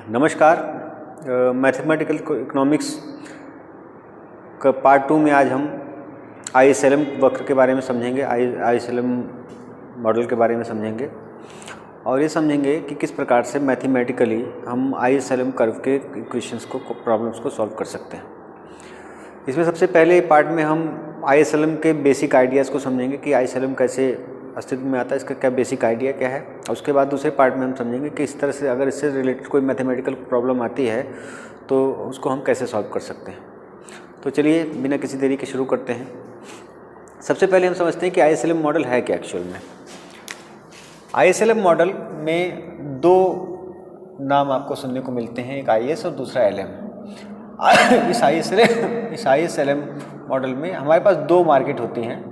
नमस्कार। Mathematical economics का part 2 में आज हम ISLM वक्र के बारे में समझेंगे, ISLM मॉडल के बारे में समझेंगे और ये समझेंगे कि किस प्रकार से मैथमेटिकली हम ISLM कर्व के इक्वेशंस को प्रॉब्लम्स को सॉल्व कर सकते हैं। इसमें सबसे पहले पार्ट में हम ISLM के बेसिक आइडियाज़ को समझेंगे कि ISLM कैसे अस्तित्व में आता है, इसका क्या बेसिक आइडिया क्या है। और उसके बाद दूसरे पार्ट में हम समझेंगे कि इस तरह से अगर इससे रिलेटेड कोई मैथमेटिकल प्रॉब्लम आती है तो उसको हम कैसे सॉल्व कर सकते हैं। तो चलिए बिना किसी देरी के शुरू करते हैं। सबसे पहले हम समझते हैं कि ISLM मॉडल है क्या एक्चुअल में। ISLM मॉडल में दो नाम आपको सुनने को मिलते हैं, एक IS और दूसरा LM। इस ISLM मॉडल में हमारे पास दो मार्केट होती हैं।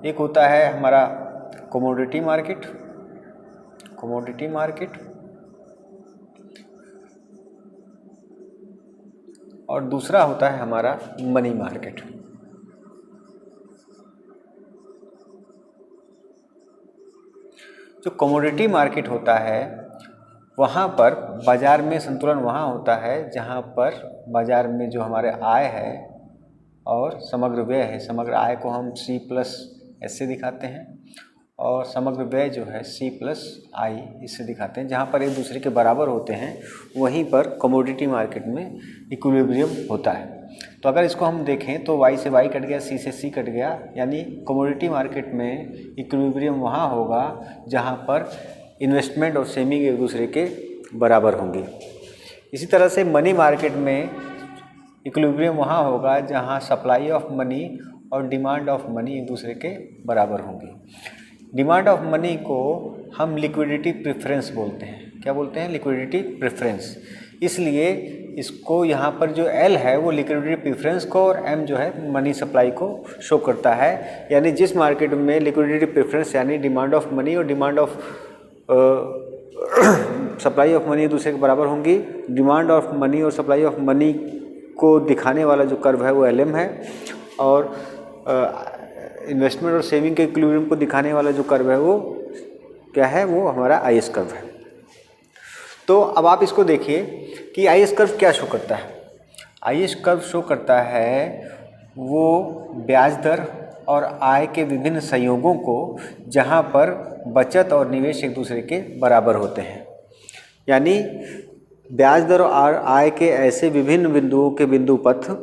एक होता है हमारा कमोडिटी मार्केट और दूसरा होता है हमारा मनी मार्केट। जो कमोडिटी मार्केट होता है वहाँ पर बाज़ार में संतुलन वहाँ होता है जहाँ पर बाज़ार में जो हमारे आय है और समग्र व्यय है, समग्र आय को हम C+S से दिखाते हैं और समग्र व्यय जो है C+I इससे दिखाते हैं। जहाँ पर एक दूसरे के बराबर होते हैं वहीं पर कमोडिटी मार्केट में इक्विलिब्रियम होता है। तो अगर इसको हम देखें तो Y से Y कट गया, C से C कट गया, यानी कमोडिटी मार्केट में इक्विलिब्रियम वहाँ होगा जहाँ पर इन्वेस्टमेंट और सेविंग एक दूसरे के बराबर होंगी। इसी तरह से मनी मार्केट में इक्विलिब्रियम वहाँ होगा जहाँ सप्लाई ऑफ मनी और डिमांड ऑफ मनी एक दूसरे के बराबर होंगी। डिमांड ऑफ मनी को हम लिक्विडिटी प्रेफरेंस बोलते हैं। क्या बोलते हैं? Liquidity preference. इसलिए इसको यहाँ पर जो L है वो लिक्विडिटी प्रेफरेंस को और M जो है मनी सप्लाई को शो करता है। यानी जिस मार्केट में लिक्विडिटी प्रेफरेंस यानी डिमांड ऑफ मनी और demand of supply of money एक दूसरे के बराबर होंगी, डिमांड ऑफ मनी और सप्लाई ऑफ मनी को दिखाने वाला जो कर्व है वो LM है और इन्वेस्टमेंट और सेविंग के इक्विलिब्रियम को दिखाने वाला जो कर्व है वो क्या है? वो हमारा IS कर्व है। तो अब आप इसको देखिए कि IS कर्व क्या शो करता है। IS कर्व शो करता है वो ब्याज दर और आय के विभिन्न संयोगों को जहाँ पर बचत और निवेश एक दूसरे के बराबर होते हैं। यानी ब्याज दर और आय के ऐसे विभिन्न बिंदुओं के बिंदु पथ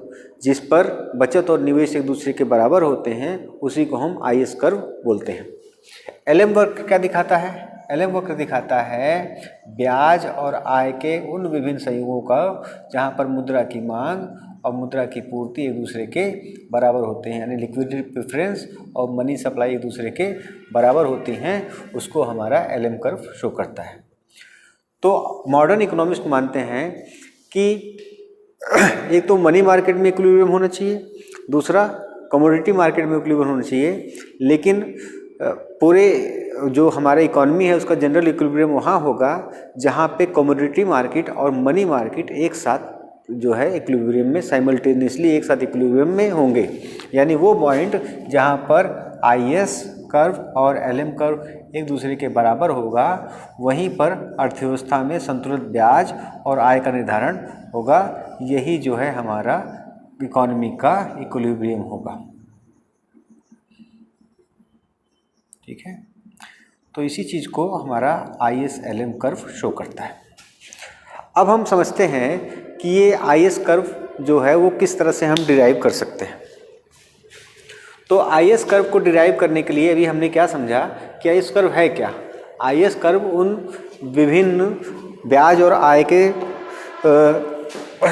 जिस पर बचत और निवेश एक दूसरे के बराबर होते हैं उसी को हम IS कर्व बोलते हैं। LM वक्र क्या दिखाता है? LM वक्र दिखाता है ब्याज और आय के उन विभिन्न संयोगों का जहाँ पर मुद्रा की मांग और मुद्रा की पूर्ति एक दूसरे के बराबर होते हैं, यानी लिक्विडिटी प्रेफरेंस और मनी सप्लाई एक दूसरे के बराबर होती हैं, उसको हमारा LM कर्व शो करता है। तो मॉडर्न इकोनॉमिस्ट मानते हैं कि एक तो मनी मार्केट में इक्विलिब्रियम होना चाहिए, दूसरा कमोडिटी मार्केट में इक्विलिब्रियम होना चाहिए, लेकिन पूरे जो हमारा इकोनॉमी है उसका जनरल इक्विलिब्रियम वहाँ होगा जहाँ पे कमोडिटी मार्केट और मनी मार्केट एक साथ जो है इक्विलिब्रियम में साइमल्टेनियसली एक साथ इक्विलिब्रियम में होंगे। यानी वो पॉइंट जहाँ पर IS कर्व और LM कर्व एक दूसरे के बराबर होगा वहीं पर अर्थव्यवस्था में संतुलित ब्याज और आय का निर्धारण होगा। यही जो है हमारा इकोनॉमी का इक्विलिब्रियम होगा। ठीक है, तो इसी चीज़ को हमारा IS-LM कर्व शो करता है। अब हम समझते हैं कि ये IS कर्व जो है वो किस तरह से हम डिराइव कर सकते हैं। तो IS कर्व को डिराइव करने के लिए अभी हमने क्या समझा कि IS कर्व है क्या। IS कर्व उन विभिन्न ब्याज और आय के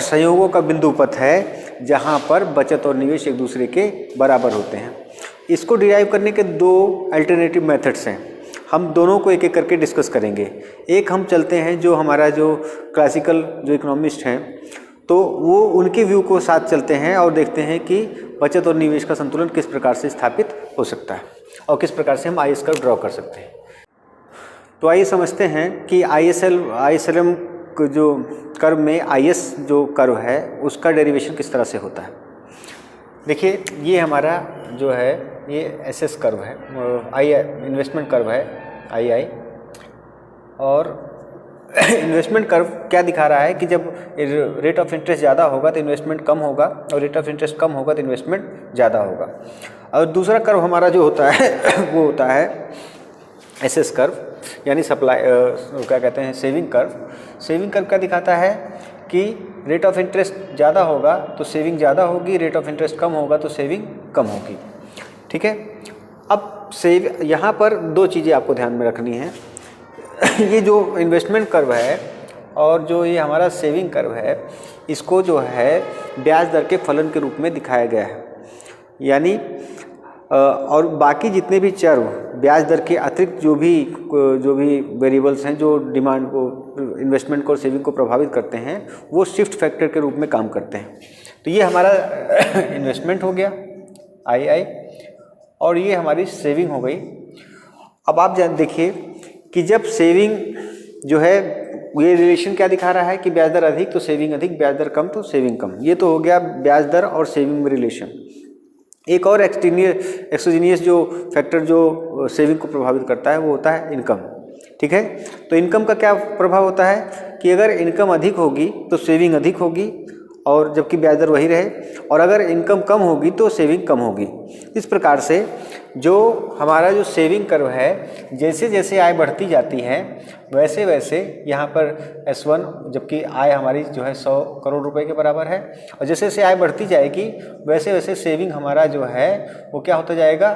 संयोगों का बिंदु पथ है जहाँ पर बचत और निवेश एक दूसरे के बराबर होते हैं। इसको डिराइव करने के दो अल्टरनेटिव मेथड्स हैं। हम दोनों को एक एक करके डिस्कस करेंगे। एक हम चलते हैं जो हमारा जो क्लासिकल जो इकोनॉमिस्ट हैं तो वो उनके व्यू को साथ चलते हैं और देखते हैं कि बचत और निवेश का संतुलन किस प्रकार से स्थापित हो सकता है और किस प्रकार से हम IS कर्व ड्रॉ कर सकते हैं। तो आइए समझते हैं कि ISLM जो कर्व में IS जो कर्व है उसका डेरिवेशन किस तरह से होता है। देखिए ये हमारा जो है ये SS कर्व है, इन्वेस्टमेंट कर्व है II, और इन्वेस्टमेंट कर्व क्या दिखा रहा है कि जब रेट ऑफ इंटरेस्ट ज़्यादा होगा तो इन्वेस्टमेंट कम होगा, और रेट ऑफ इंटरेस्ट कम होगा तो इन्वेस्टमेंट ज़्यादा होगा। और दूसरा कर्व हमारा जो होता है वो होता है एसएस कर्व, यानी सप्लाई क्या कहते हैं, सेविंग कर्व। सेविंग कर्व क्या दिखाता है कि रेट ऑफ इंटरेस्ट ज़्यादा होगा तो सेविंग ज़्यादा होगी, रेट ऑफ इंटरेस्ट कम होगा तो सेविंग कम होगी। ठीक है, अब यहाँ पर दो चीज़ें आपको ध्यान में रखनी है। ये जो इन्वेस्टमेंट कर्व है और जो ये हमारा सेविंग कर्व है, इसको जो है ब्याज दर के फलन के रूप में दिखाया गया है। यानी और बाकी जितने भी चर ब्याज दर के अतिरिक्त जो भी वेरिएबल्स हैं जो डिमांड को, इन्वेस्टमेंट को और सेविंग को प्रभावित करते हैं, वो शिफ्ट फैक्टर के रूप में काम करते हैं। तो ये हमारा इन्वेस्टमेंट हो गया आई, और ये हमारी सेविंग हो गई। अब आप देखिए कि जब सेविंग जो है, ये रिलेशन क्या दिखा रहा है कि ब्याज दर अधिक तो सेविंग अधिक, ब्याज दर कम तो सेविंग कम। ये तो हो गया ब्याज दर और सेविंग में रिलेशन। एक और एक्सोजीनियस जो फैक्टर जो सेविंग को प्रभावित करता है वो होता है इनकम। ठीक है, तो इनकम का क्या प्रभाव होता है कि अगर इनकम अधिक होगी तो सेविंग अधिक होगी, और जबकि ब्याज दर वही रहे, और अगर इनकम कम होगी तो सेविंग कम होगी। इस प्रकार से जो हमारा जो सेविंग कर्व है, जैसे जैसे आय बढ़ती जाती है वैसे वैसे यहाँ पर S1, जबकि आय हमारी जो है 100 करोड़ रुपए के बराबर है, और जैसे जैसे आय बढ़ती जाएगी वैसे वैसे सेविंग हमारा जो है वो क्या होता जाएगा,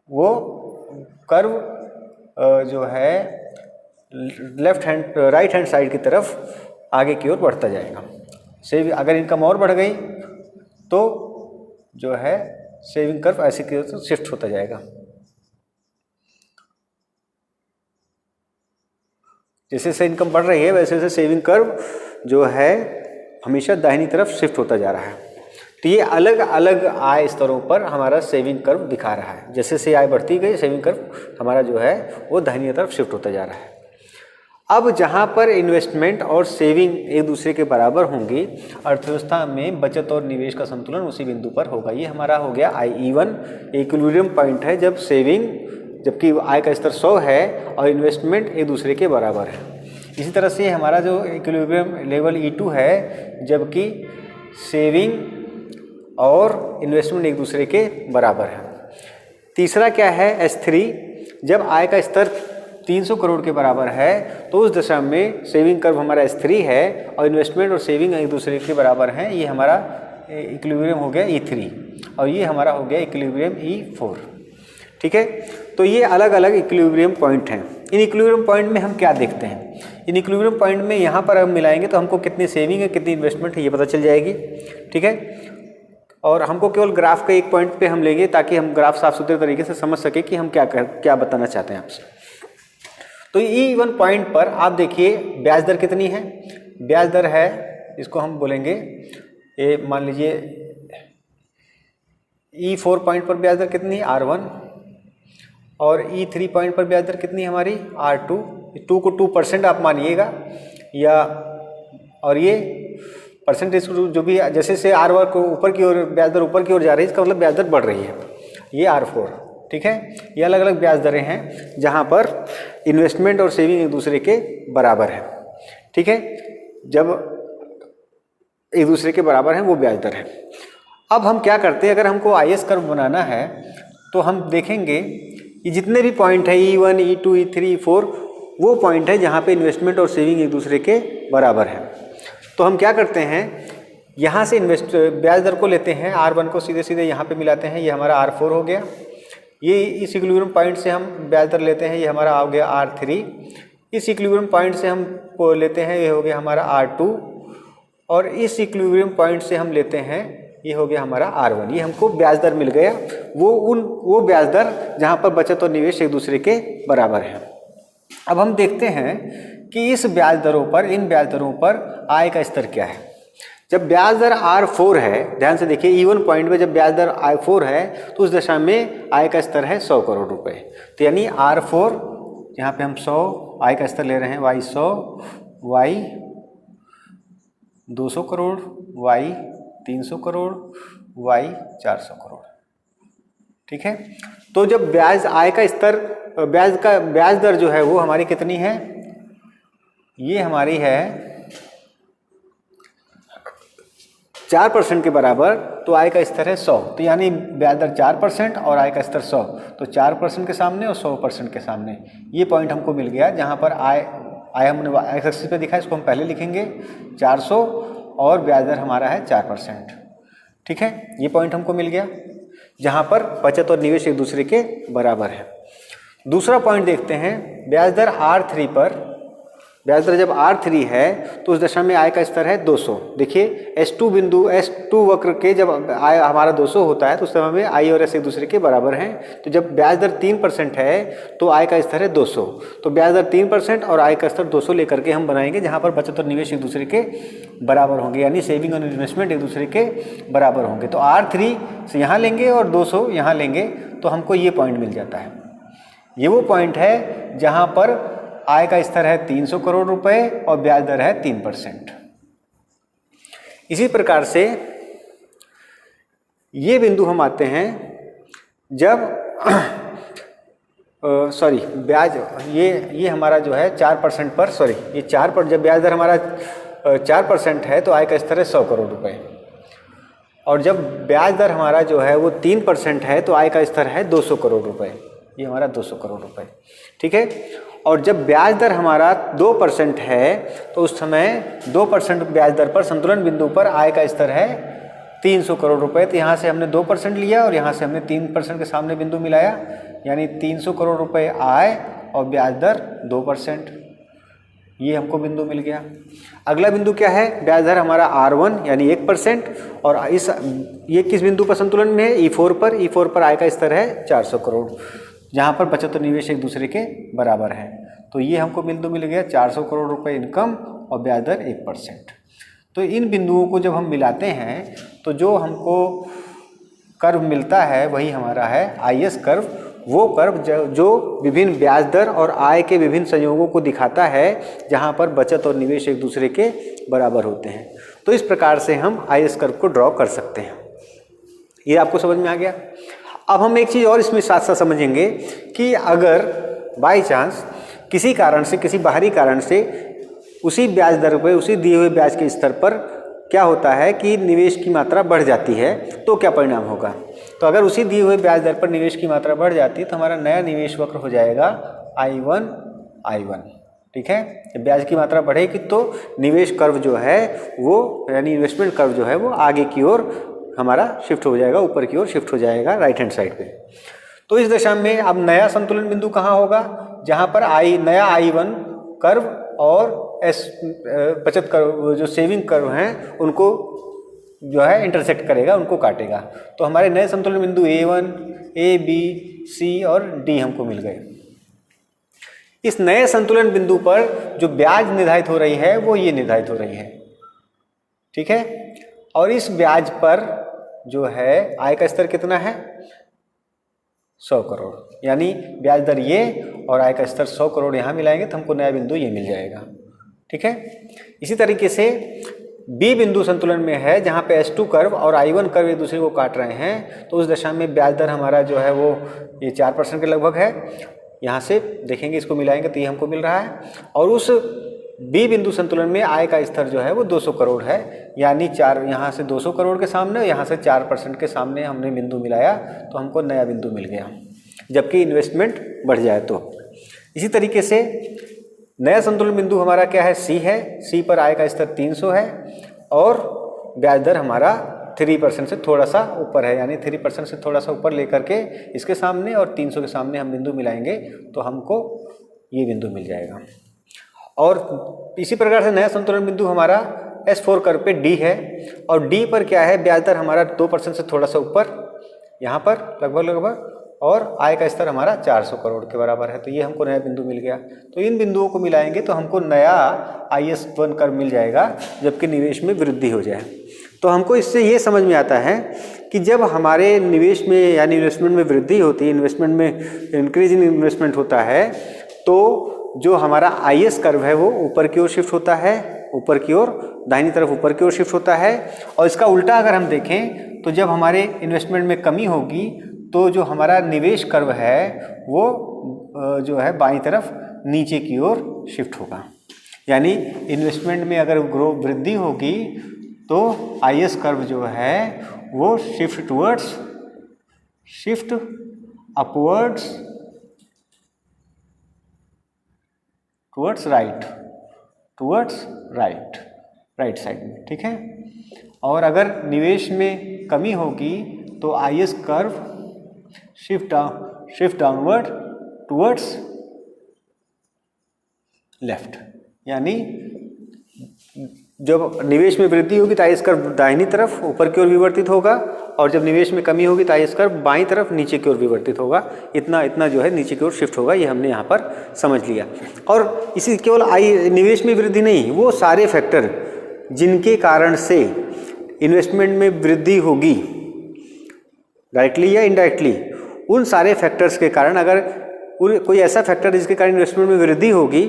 वो कर्व जो है राइट हैंड साइड की तरफ आगे की ओर बढ़ता जाएगा। सेविंग अगर इनकम और बढ़ गई तो जो है सेविंग कर्व ऐसे की ओर शिफ्ट होता जाएगा। जैसे जैसे इनकम बढ़ रही है वैसे वैसे सेविंग कर्व जो है हमेशा दाहिनी तरफ शिफ्ट होता जा रहा है। तो ये अलग अलग आय स्तरों पर हमारा सेविंग कर्व दिखा रहा है। जैसे जैसे आय बढ़ती गई सेविंग कर्व हमारा जो है वो दाहिनी तरफ शिफ्ट होता जा रहा है। अब जहाँ पर इन्वेस्टमेंट और सेविंग एक दूसरे के बराबर होंगी, अर्थव्यवस्था में बचत और निवेश का संतुलन उसी बिंदु पर होगा। ये हमारा हो गया I1, इक्विलिब्रियम पॉइंट है जब सेविंग, जबकि आय का स्तर 100 है और इन्वेस्टमेंट एक दूसरे के बराबर है। इसी तरह से हमारा जो इक्विलिब्रियम लेवल E2 है, जबकि सेविंग और इन्वेस्टमेंट एक दूसरे के बराबर है। तीसरा क्या है S3, जब आय का स्तर 300 करोड़ के बराबर है तो उस दशा में सेविंग कर्व हमारा S3 है और इन्वेस्टमेंट और सेविंग एक दूसरे के बराबर हैं। ये हमारा इक्विलिब्रियम हो गया E3 और ये हमारा हो गया इक्विलिब्रियम E4। ठीक है, तो ये अलग अलग इक्विलिब्रियम पॉइंट हैं। इन इक्विलिब्रियम पॉइंट में हम क्या देखते हैं, इन इक्विलिब्रियम पॉइंट में यहाँ पर हम मिलाएंगे तो हमको कितनी सेविंग है कितनी इन्वेस्टमेंट है ये पता चल जाएगी। ठीक है, और हमको केवल ग्राफ के एक पॉइंट पे हम लेंगे ताकि हम ग्राफ साफ सुथरे तरीके से समझ सके कि हम क्या बताना चाहते हैं आपसे। तो E1 पॉइंट पर आप देखिए ब्याज दर कितनी है, ब्याज दर है, इसको हम बोलेंगे ये, मान लीजिए E4 पॉइंट पर ब्याज दर कितनी है R1, और E3 पॉइंट पर ब्याज दर कितनी हमारी R2। 2 को 2% आप मानिएगा, या और ये परसेंटेज जो भी जैसे से R1 को ऊपर की ओर ब्याज दर ऊपर की ओर जा रही है, इसका मतलब ब्याज दर बढ़ रही है। ये R4। ठीक है, ये अलग अलग ब्याज दरें हैं जहाँ पर इन्वेस्टमेंट और सेविंग एक दूसरे के बराबर है। ठीक है, जब एक दूसरे के बराबर हैं वो ब्याज दर है। अब हम क्या करते हैं, अगर हमको IS कर्व बनाना है तो हम देखेंगे कि जितने भी पॉइंट है E1, E2, E3, E4 वो पॉइंट है जहाँ पे इन्वेस्टमेंट और सेविंग एक दूसरे के बराबर है। तो हम क्या करते हैं, यहाँ से ब्याज दर को लेते हैं, R1 को सीधे सीधे यहाँ पे मिलाते हैं, ये हमारा R4 हो गया। ये इस इक्विलिब्रियम पॉइंट से हम ब्याज दर लेते हैं, ये हमारा आ गया R3। इस इक्विलिब्रियम पॉइंट से हम लेते हैं, ये हो गया हमारा R2, और इस इक्विलिब्रियम पॉइंट से हम लेते हैं, ये हो गया हमारा R1। ये हमको ब्याज दर मिल गया, वो ब्याज दर जहाँ पर बचत और निवेश एक दूसरे के बराबर है। अब हम देखते हैं कि इस ब्याज दरों पर, इन ब्याज दरों पर आय का स्तर क्या है। जब ब्याज दर R4 है, ध्यान से देखिए E1 पॉइंट में जब ब्याज दर I4 है तो उस दशा में आय का स्तर है 100 करोड़ रुपए। तो यानी R4, यहाँ पे हम 100 आय का स्तर ले रहे हैं, Y 100, Y 200 crore, Y 300 crore, Y 400 crore. ठीक है, तो जब आय का स्तर, ब्याज दर जो है वो हमारी कितनी है ये हमारी है 4% के बराबर, तो आय का स्तर है 100। तो यानी ब्याज दर 4% और आय का स्तर 100, तो 4% के सामने और 100% के सामने ये पॉइंट हमको मिल गया। जहाँ पर आय हमने एक्स एक्सिस पे दिखा, इसको हम पहले लिखेंगे 400 और ब्याज दर हमारा है 4%। ठीक है, ये पॉइंट हमको मिल गया जहाँ पर बचत और निवेश एक दूसरे के बराबर है। दूसरा पॉइंट देखते हैं, ब्याज दर R3 पर, ब्याज दर जब R3 है तो उस दशा में आय का स्तर है 200। देखिए S2 वक्र के जब आय हमारा 200 होता है तो उस समय में I और S एक दूसरे के बराबर हैं। तो जब ब्याज दर 3% है तो आय का स्तर है 200। तो ब्याज दर 3% और आय का स्तर 200 लेकर के हम बनाएंगे जहाँ पर बचत और निवेश एक दूसरे के बराबर होंगे, यानी सेविंग और इन्वेस्टमेंट एक दूसरे के बराबर होंगे। तो R3 से यहाँ लेंगे और 200 यहाँ लेंगे तो हमको ये पॉइंट मिल जाता है। ये वो पॉइंट है जहाँ पर आय का स्तर है 300 करोड़ रुपए और ब्याज दर है 3%। इसी प्रकार से ये बिंदु हम आते हैं जब ब्याज ये हमारा जो है 4% पर, ये 4% जब ब्याज दर हमारा 4% है तो आय का स्तर है 100 करोड़ रुपए, और जब ब्याज दर हमारा जो है वो 3% है तो आय का स्तर है 200 करोड़ रुपए। ये हमारा 200 करोड़ रुपए। ठीक है, और जब ब्याज दर हमारा 2% है तो उस समय 2% ब्याज दर पर संतुलन बिंदु पर आय का स्तर है 300 करोड़ रुपए। तो यहाँ से हमने 2% लिया और यहाँ से हमने 3% के सामने बिंदु मिलाया, यानी 300 करोड़ रुपए आय और ब्याज दर 2%, ये हमको बिंदु मिल गया। अगला बिंदु क्या है, ब्याज दर हमारा R1 यानी 1%, और ये किस बिंदु पर संतुलन में है, E4 पर। E4 पर आय का स्तर है 400 करोड़, जहाँ पर बचत और निवेश एक दूसरे के बराबर है। तो ये हमको बिंदु मिल गया 400 करोड़ रुपए इनकम और ब्याज दर 1%। तो इन बिंदुओं को जब हम मिलाते हैं तो जो हमको कर्व मिलता है वही हमारा है IS कर्व, वो कर्व जो विभिन्न ब्याज दर और आय के विभिन्न संयोगों को दिखाता है जहाँ पर बचत और निवेश एक दूसरे के बराबर होते हैं। तो इस प्रकार से हम IS कर्व को ड्रॉ कर सकते हैं। ये आपको समझ में आ गया। अब हम एक चीज़ और इसमें साथ साथ समझेंगे कि अगर बाय चांस किसी कारण से, किसी बाहरी कारण से उसी ब्याज दर पर, उसी दिए हुए ब्याज के स्तर पर क्या होता है कि निवेश की मात्रा बढ़ जाती है तो क्या परिणाम होगा। तो अगर उसी दिए हुए ब्याज दर पर निवेश की मात्रा बढ़ जाती है तो हमारा नया निवेश वक्र हो जाएगा I1। ठीक है, जब ब्याज की मात्रा बढ़ेगी तो निवेश कर्व जो है वो, यानी इन्वेस्टमेंट कर्व जो है वो आगे की ओर हमारा शिफ्ट हो जाएगा, ऊपर की ओर शिफ्ट हो जाएगा राइट हैंड साइड पे। तो इस दशा में अब नया संतुलन बिंदु कहाँ होगा, जहाँ पर नया I1 कर्व और बचत कर्व, जो सेविंग कर्व हैं, उनको जो है इंटरसेक्ट करेगा, उनको काटेगा। तो हमारे नए संतुलन बिंदु A1, A, B, C और D हमको मिल गए। इस नए संतुलन बिंदु पर जो ब्याज निर्धारित हो रही है वो ये निर्धारित हो रही है। ठीक है, और इस ब्याज पर जो है आय का स्तर कितना है, 100 करोड़, यानी ब्याज दर ये और आय का स्तर 100 करोड़ यहाँ मिलाएंगे तो हमको नया बिंदु ये मिल जाएगा। ठीक है, इसी तरीके से B बिंदु संतुलन में है जहाँ पे S2 कर्व और I1 कर्व एक दूसरे को काट रहे हैं, तो उस दशा में ब्याज दर हमारा जो है वो ये 4% के लगभग है। यहाँ से देखेंगे, इसको मिलाएंगे तो ये हमको मिल रहा है। और उस B बिंदु संतुलन में आय का स्तर जो है वो 200 करोड़ है, यानी यहाँ से 200 करोड़ के सामने, यहाँ से 4% के सामने हमने बिंदु मिलाया तो हमको नया बिंदु मिल गया, जबकि इन्वेस्टमेंट बढ़ जाए तो। इसी तरीके से नया संतुलन बिंदु हमारा क्या है, C है। C पर आय का स्तर 300 है और ब्याज दर हमारा 3% से थोड़ा सा ऊपर है, यानी 3% से थोड़ा सा ऊपर लेकर के इसके सामने और 300 के सामने हम बिंदु मिलाएंगे तो हमको ये बिंदु मिल जाएगा। और इसी प्रकार से नया संतुलन बिंदु हमारा S4 कर्व पे D है, और D पर क्या है, ब्याज दर हमारा 2% से थोड़ा सा ऊपर यहाँ पर लगभग, और आय का स्तर हमारा 400 करोड़ के बराबर है। तो ये हमको नया बिंदु मिल गया। तो इन बिंदुओं को मिलाएंगे तो हमको नया IS1 कर्व मिल जाएगा, जबकि निवेश में वृद्धि हो जाए। तो हमको इससे ये समझ में आता है कि जब हमारे निवेश में यानी इन्वेस्टमेंट में वृद्धि होती है, इन्वेस्टमेंट में इंक्रीज इन इन्वेस्टमेंट होता है, तो जो हमारा IS कर्व है वो ऊपर की ओर शिफ्ट होता है, ऊपर की ओर, दाहिनी तरफ ऊपर की ओर शिफ्ट होता है। और इसका उल्टा अगर हम देखें तो जब हमारे इन्वेस्टमेंट में कमी होगी तो जो हमारा निवेश कर्व है वो जो है बाईं तरफ नीचे की ओर शिफ्ट होगा। यानी इन्वेस्टमेंट में अगर वृद्धि होगी तो IS कर्व जो है वो shift upwards towards right side में, ठीक है। और अगर निवेश में कमी होगी तो IS curve shift downward towards left, यानी जब निवेश में वृद्धि होगी तो IS कर्व दाहिनी तरफ ऊपर की ओर विवर्तित होगा, और जब निवेश में कमी होगी तो IS कर्व बाईं तरफ नीचे की ओर विवर्तित होगा। इतना जो है नीचे की ओर शिफ्ट होगा, ये हमने यहाँ पर समझ लिया। और इसी केवल निवेश में वृद्धि नहीं, वो सारे फैक्टर जिनके कारण से इन्वेस्टमेंट में वृद्धि होगी डायरेक्टली या इनडायरेक्टली, उन सारे फैक्टर्स के कारण अगर कोई ऐसा फैक्टर जिसके कारण इन्वेस्टमेंट में वृद्धि होगी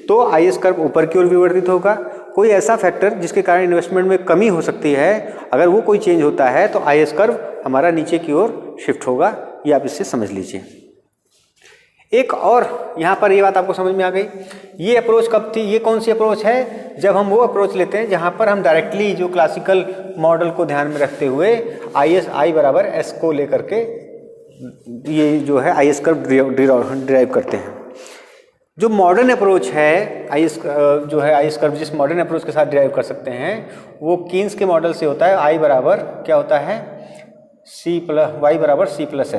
तो IS कर्व ऊपर की ओर विवर्तित होगा। कोई ऐसा फैक्टर जिसके कारण इन्वेस्टमेंट में कमी हो सकती है, अगर वो कोई चेंज होता है तो IS कर्व हमारा नीचे की ओर शिफ्ट होगा। ये आप इससे समझ लीजिए। एक और यहाँ पर ये बात आपको समझ में आ गई। ये अप्रोच कब थी? ये कौन सी अप्रोच है? जब हम वो अप्रोच लेते हैं जहाँ पर हम डायरेक्टली जो क्लासिकल मॉडल को ध्यान में रखते हुए I बराबर S को लेकर के ये जो है IS कर्व डिराइव करते हैं। जो मॉडर्न अप्रोच है IS कर्व जिस मॉडर्न अप्रोच के साथ डिराइव कर सकते हैं वो कीन्स के मॉडल से होता है। I बराबर क्या होता है? y बराबर C प्लस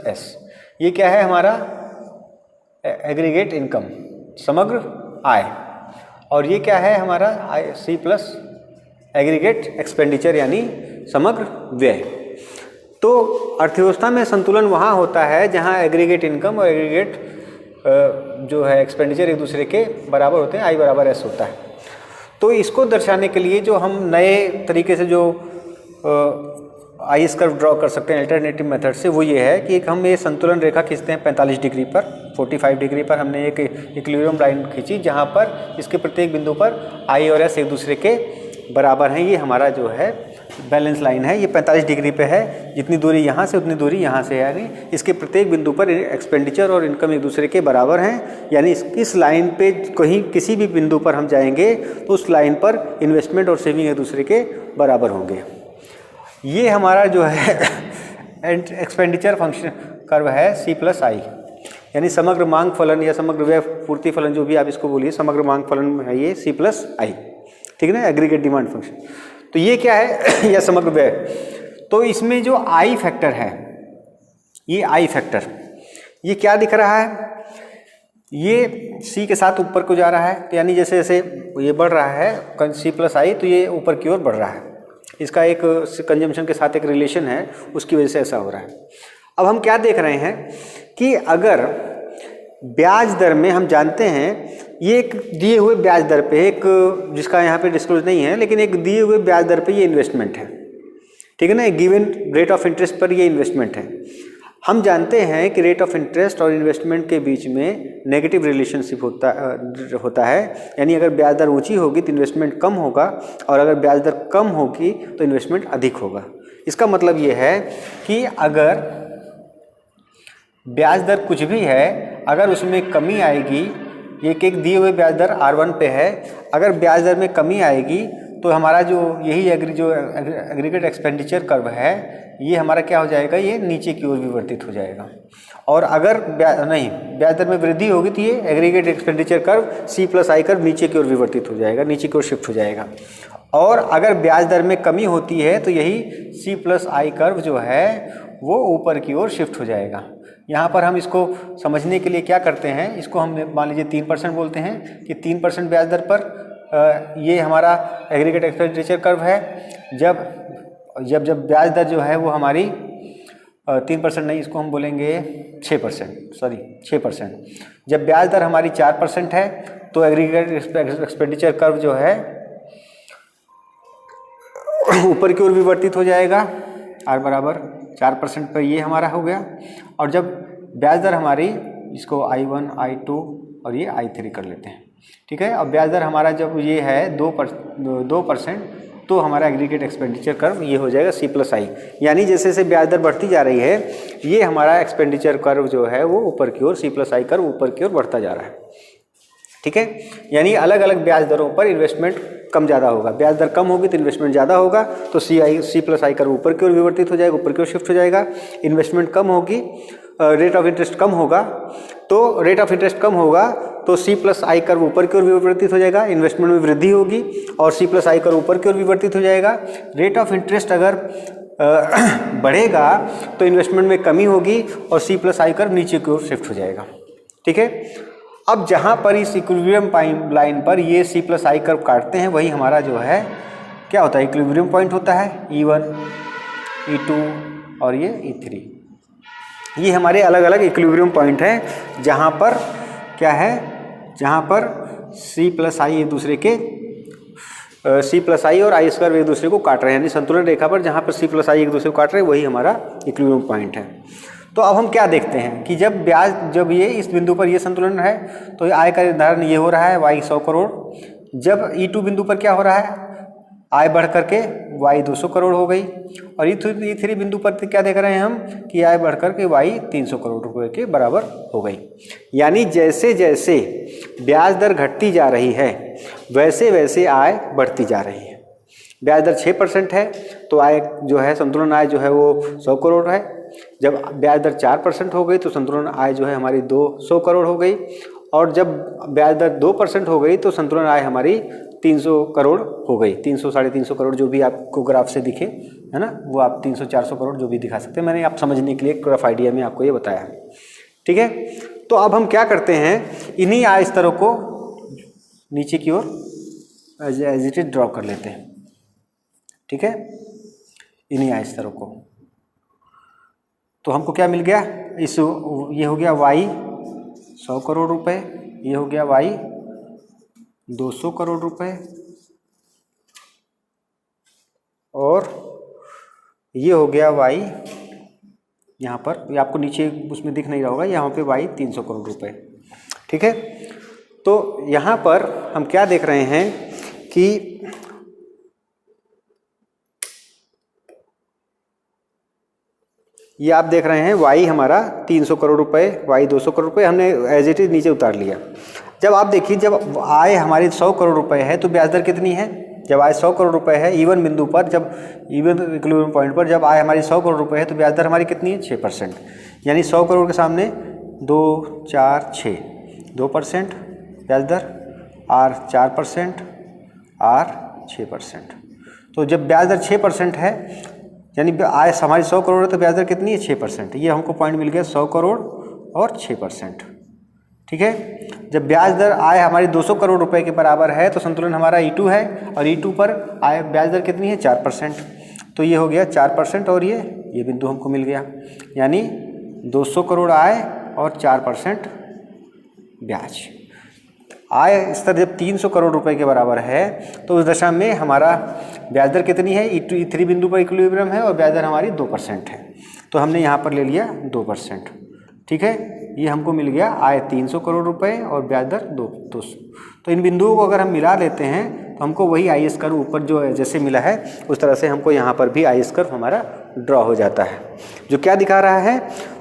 S। ये क्या है? हमारा एग्रीगेट इनकम, समग्र आय। और ये क्या है? हमारा C प्लस एग्रीगेट एक्सपेंडिचर यानी समग्र व्यय। तो अर्थव्यवस्था में संतुलन वहाँ होता है जहाँ एग्रीगेट इनकम और एग्रीगेट जो है एक्सपेंडिचर एक दूसरे के बराबर होते हैं, I बराबर S होता है। तो इसको दर्शाने के लिए जो हम नए तरीके से जो IS कर्व ड्रॉ कर सकते हैं अल्टरनेटिव मेथड से, वो ये है कि एक हम ये संतुलन रेखा खींचते हैं 45 डिग्री पर, 45 डिग्री पर हमने एक इक्विलिब्रियम लाइन खींची जहाँ पर इसके प्रत्येक बिंदु पर I और S एक दूसरे के बराबर हैं। ये हमारा जो है बैलेंस लाइन है, ये 45 डिग्री पे है। जितनी दूरी यहाँ से उतनी दूरी यहाँ से है, यानी इसके प्रत्येक बिंदु पर एक्सपेंडिचर और इनकम एक दूसरे के बराबर हैं। यानी इस लाइन पे कहीं किसी भी बिंदु पर हम जाएंगे तो उस लाइन पर इन्वेस्टमेंट और सेविंग एक दूसरे के बराबर होंगे। ये हमारा जो है एक्सपेंडिचर फंक्शन कर्व है C प्लस I, यानी समग्र मांग फलन या समग्र व्यय पूर्ति फलन, जो भी आप इसको बोलिए, समग्र मांग फलन है ये C प्लस I, ठीक है ना, एग्रीगेट डिमांड फंक्शन। तो ये क्या है? या समग्र व्यय। तो इसमें जो I फैक्टर है, ये I फैक्टर, ये क्या दिख रहा है? ये C के साथ ऊपर को जा रहा है, तो यानी जैसे जैसे ये बढ़ रहा है C प्लस I, तो ये ऊपर की ओर बढ़ रहा है। इसका एक कंजम्पशन के साथ एक रिलेशन है, उसकी वजह से ऐसा हो रहा है। अब हम क्या देख रहे हैं कि अगर ब्याज दर में हम जानते हैं, ये एक दिए हुए ब्याज दर पे, एक जिसका यहाँ पे डिस्क्लोज नहीं है, लेकिन एक दिए हुए ब्याज दर पे ये इन्वेस्टमेंट है, ठीक है ना, एक गिवन रेट ऑफ इंटरेस्ट पर ये इन्वेस्टमेंट है। हम जानते हैं कि रेट ऑफ इंटरेस्ट और इन्वेस्टमेंट के बीच में नेगेटिव रिलेशनशिप होता है, यानी अगर ब्याज दर ऊंची होगी तो इन्वेस्टमेंट कम होगा, और अगर ब्याज दर कम होगी तो इन्वेस्टमेंट अधिक होगा। इसका मतलब ये है कि अगर ब्याज दर कुछ भी है, अगर उसमें कमी आएगी, एक दिए हुए ब्याज दर R1 पे है, अगर ब्याज दर में कमी आएगी तो हमारा जो यही एग्रीगेट एक्सपेंडिचर कर्व है, ये हमारा क्या हो जाएगा? ये नीचे की ओर विवर्तित हो जाएगा। और अगर ब्याज दर में वृद्धि होगी तो ये aggregate expenditure curve C plus I curve नीचे की ओर विवर्तित हो जाएगा, नीचे की ओर शिफ्ट हो जाएगा। और अगर ब्याज दर में कमी होती है तो यही C प्लस I कर्व जो है वो ऊपर की ओर शिफ्ट हो जाएगा। यहाँ पर हम इसको समझने के लिए क्या करते हैं, इसको हम मान लीजिए 3% बोलते हैं कि 3% ब्याज दर पर ये हमारा एग्रीगेट एक्सपेंडिचर कर्व है। जब ब्याज दर जो है वो हमारी 3% नहीं, इसको हम बोलेंगे 6%। जब ब्याज दर हमारी 4% है तो एग्रीगेट एक्सपेंडिचर कर्व जो है ऊपर की ओर विवर्तित हो जाएगा, R बराबर 4% पर ये हमारा हो गया। और जब ब्याज दर हमारी, इसको I1, I2 और ये I3 कर लेते हैं, ठीक है। अब ब्याज दर हमारा जब ये है 2%, तो हमारा एग्रीगेट एक्सपेंडिचर कर्व ये हो जाएगा C प्लस I, यानी जैसे जैसे ब्याज दर बढ़ती जा रही है, ये हमारा एक्सपेंडिचर कर्व जो है वो ऊपर की ओर C प्लस I कर्व ऊपर की ओर बढ़ता जा रहा है। ठीक है, यानी अलग अलग ब्याज दरों पर इन्वेस्टमेंट कम ज़्यादा होगा। ब्याज दर कम होगी तो इन्वेस्टमेंट ज़्यादा होगा, तो सी प्लस आई कर्व ऊपर की ओर विवर्तित हो जाएगा, ऊपर की ओर शिफ्ट हो जाएगा। इन्वेस्टमेंट कम होगी, रेट ऑफ इंटरेस्ट कम होगा, तो रेट ऑफ इंटरेस्ट कम होगा तो सी प्लस आई कर्व ऊपर की ओर विवर्तित हो जाएगा, इन्वेस्टमेंट में वृद्धि होगी और सी प्लस आई कर्व ऊपर की ओर विवर्तित हो जाएगा। रेट ऑफ इंटरेस्ट अगर बढ़ेगा तो इन्वेस्टमेंट में कमी होगी और सी प्लस आई कर्व नीचे की ओर शिफ्ट हो जाएगा। ठीक है, अब जहाँ पर इस इक्विलिब्रियम लाइन पर ये सी प्लस आई कर्व काटते हैं वही हमारा जो है क्या होता है, इक्विलिब्रियम पॉइंट होता है। E1, E2 और ये E3, ये हमारे अलग अलग इक्विलिब्रियम पॉइंट हैं जहाँ पर क्या है, जहाँ पर सी प्लस आई एक दूसरे के सी प्लस आई और आई स्क्वायर एक दूसरे को काट रहे हैं, यानी संतुलन रेखा पर जहाँ पर सी प्लस आई एक दूसरे को काट रहे हैं वही हमारा इक्विलिब्रियम पॉइंट है। तो अब हम क्या देखते हैं कि जब ये इस बिंदु पर ये संतुलन है तो आय का निर्धारण ये हो रहा है y 100 करोड़। जब E2 बिंदु पर क्या हो रहा है, आय बढ़ करके y 200 करोड़ हो गई और E3 बिंदु पर क्या देख रहे हैं हम कि आय बढ़ करके y 300 करोड़ रुपए के बराबर हो गई। यानी जैसे जैसे ब्याज दर घटती जा रही है वैसे वैसे आय बढ़ती जा रही है। ब्याज दर 6% है तो आय जो है, संतुलन आय जो है वो 100 करोड़ है। जब ब्याज दर 4% हो गई तो संतुलन आय जो है हमारी 200 करोड़ हो गई और जब ब्याज दर 2% हो गई तो संतुलन आय हमारी 300 करोड़ हो गई। 300 साढ़े 300 करोड़ जो भी आपको ग्राफ से दिखे है ना, वो आप 300-400 करोड़ जो भी दिखा सकते हैं। मैंने आप समझने के लिए एक रफ आइडिया में आपको ये बताया है। ठीक है, तो अब हम क्या करते हैं, इन्हीं आय स्तरों को नीचे की ओर एज इट इज ड्रॉ कर लेते हैं। ठीक है, इन्हीं आय स्तरों को, तो हमको क्या मिल गया, ये हो गया y 100 करोड़ रुपए, ये हो गया y 200 करोड़ रुपए और ये हो गया y, यहाँ पर ये आपको नीचे उसमें दिख नहीं रहा होगा, यहाँ पे y 300 करोड़ रुपए। ठीक है, तो यहाँ पर हम क्या देख रहे हैं कि ये आप देख रहे हैं y हमारा 300 करोड़ रुपए, y 200 करोड़ रुपए हमने एज इट इज नीचे उतार लिया। जब आप देखिए, जब आय हमारी 100 करोड़ रुपए है तो ब्याज दर कितनी है, जब आय 100 करोड़ रुपए है E1 बिंदु पर, जब E1 इक्विलिब्रियम पॉइंट पर जब आय हमारी 100 करोड़ रुपए है तो ब्याज दर हमारी कितनी है, 6%। यानी 100 करोड़ के सामने 2, 4, 6, 2% ब्याज दर, R 4%, R 6%। तो जब ब्याज दर 6% है यानी आय हमारी 100 करोड़ है तो ब्याज दर कितनी है, 6%। ये हमको पॉइंट मिल गया 100 करोड़ और 6%। ठीक है, जब ब्याज दर आय हमारी 200 करोड़ रुपए के बराबर है तो संतुलन हमारा E2 है और E2 पर आय ब्याज दर कितनी है, 4%। तो ये हो गया 4% और ये बिंदु हमको मिल गया, यानी 200 करोड़ आय और 4% ब्याज। आय स्तर जब 300 करोड़ रुपए के बराबर है तो उस दशा में हमारा ब्याज दर कितनी है, E3 बिंदु पर इक्विलिब्रियम है और ब्याज दर हमारी 2% है, तो हमने यहाँ पर ले लिया 2%। ठीक है, ये हमको मिल गया आय 300 करोड़ रुपए और ब्याज दर 200। तो इन बिंदुओं को अगर हम मिला लेते हैं तो हमको वही आई एस कर्व ऊपर जो जैसे मिला है उस तरह से हमको यहाँ पर भी आई एस कर्व हमारा ड्रॉ हो जाता है, जो क्या दिखा रहा है,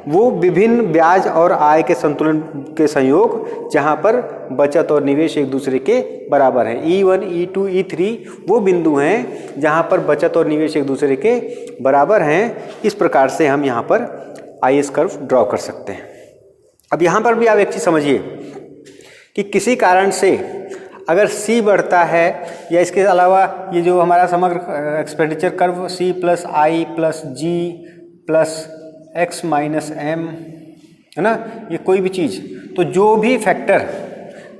वो विभिन्न ब्याज और आय के संतुलन के संयोग जहाँ पर बचत और निवेश एक दूसरे के बराबर है। E1, E2, E3 वो बिंदु हैं जहाँ पर बचत और निवेश एक दूसरे के बराबर हैं। इस प्रकार से हम यहाँ पर आई एस कर्व ड्रॉ कर सकते हैं। अब यहाँ पर भी आप एक चीज़ समझिए कि किसी कारण से अगर C बढ़ता है या इसके अलावा ये जो हमारा समग्र एक्सपेंडिचर कर्व C प्लस आई प्लस जी प्लस एक्स माइनस एम है ना, ये कोई भी चीज़, तो जो भी फैक्टर,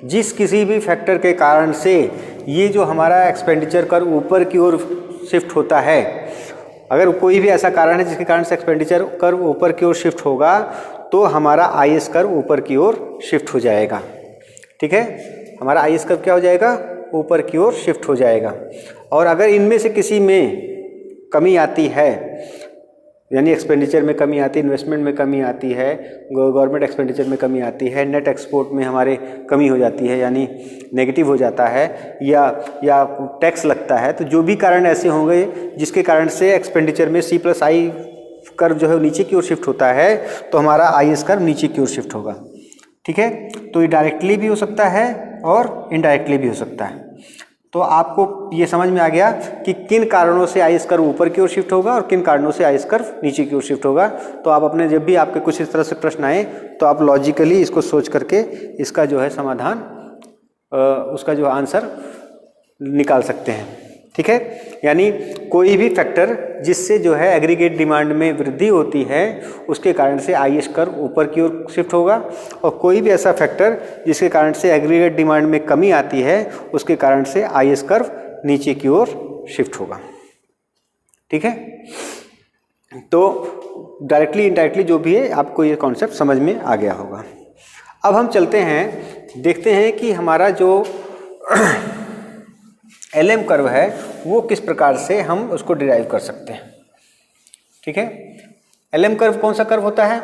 जिस किसी भी फैक्टर के कारण से ये जो हमारा एक्सपेंडिचर कर्व ऊपर की ओर शिफ्ट होता है, अगर कोई भी ऐसा कारण है जिसके कारण से एक्सपेंडिचर कर्व ऊपर की ओर शिफ्ट होगा तो हमारा आई एस कर्व ऊपर की ओर शिफ्ट हो जाएगा। ठीक है, हमारा आई एस कर्व क्या हो जाएगा, ऊपर की ओर शिफ्ट हो जाएगा। और अगर इनमें से किसी में कमी आती है, यानी एक्सपेंडिचर में कमी आती है, इन्वेस्टमेंट में कमी आती है, गवर्नमेंट एक्सपेंडिचर में कमी आती है, नेट एक्सपोर्ट में हमारे कमी हो जाती है यानी नेगेटिव हो जाता है, या टैक्स लगता है, तो जो भी कारण ऐसे होंगे जिसके कारण से एक्सपेंडिचर में C प्लस आई कर्व जो है नीचे की ओर शिफ्ट होता है तो हमारा आई एस कर्व नीचे की ओर शिफ्ट होगा। ठीक है, तो ये डायरेक्टली भी हो सकता है और इनडायरेक्टली भी हो सकता है। तो आपको ये समझ में आ गया कि किन कारणों से आईएस कर्व ऊपर की ओर शिफ्ट होगा और किन कारणों से आईएस कर्व नीचे की ओर शिफ्ट होगा। तो आप अपने जब भी आपके कुछ इस तरह से प्रश्न आए तो आप लॉजिकली इसको सोच करके इसका जो है समाधान, उसका जो आंसर निकाल सकते हैं। ठीक है, यानी कोई भी फैक्टर जिससे जो है एग्रीगेट डिमांड में वृद्धि होती है उसके कारण से आईएस कर्व ऊपर की ओर शिफ्ट होगा, और कोई भी ऐसा फैक्टर जिसके कारण से एग्रीगेट डिमांड में कमी आती है उसके कारण से आईएस कर्व नीचे की ओर शिफ्ट होगा। ठीक है, तो डायरेक्टली इनडायरेक्टली जो भी है आपको ये कॉन्सेप्ट समझ में आ गया होगा। अब हम चलते हैं, देखते हैं कि हमारा जो एलएम कर्व है वो किस प्रकार से हम उसको डिराइव कर सकते हैं। ठीक है, एलएम कर्व कौन सा कर्व होता है?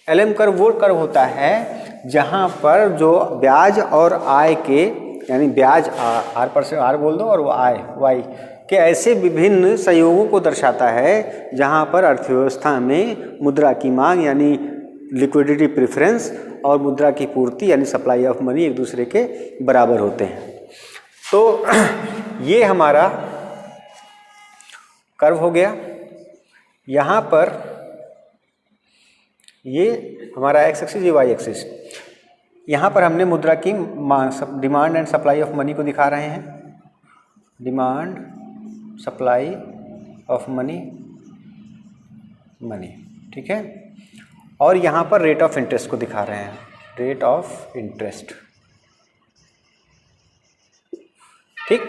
एलएम कर्व वो कर्व होता है जहां पर जो ब्याज और आय के, यानी ब्याज आर पर से आर बोल दो और वो आय वाई के ऐसे विभिन्न संयोगों को दर्शाता है जहां पर अर्थव्यवस्था में मुद्रा की मांग यानी लिक्विडिटी प्रेफरेंस और मुद्रा की पूर्ति यानी सप्लाई ऑफ मनी एक दूसरे के बराबर होते हैं। तो ये हमारा कर्व हो गया। यहाँ पर ये हमारा एक्स एक्सिस, ये वाई एक्सिस। यहाँ पर हमने मुद्रा की demand and supply of money को दिखा रहे हैं, डिमांड सप्लाई ऑफ मनी। ठीक है, और यहाँ पर रेट ऑफ इंटरेस्ट को दिखा रहे हैं, रेट ऑफ इंटरेस्ट। ठीक,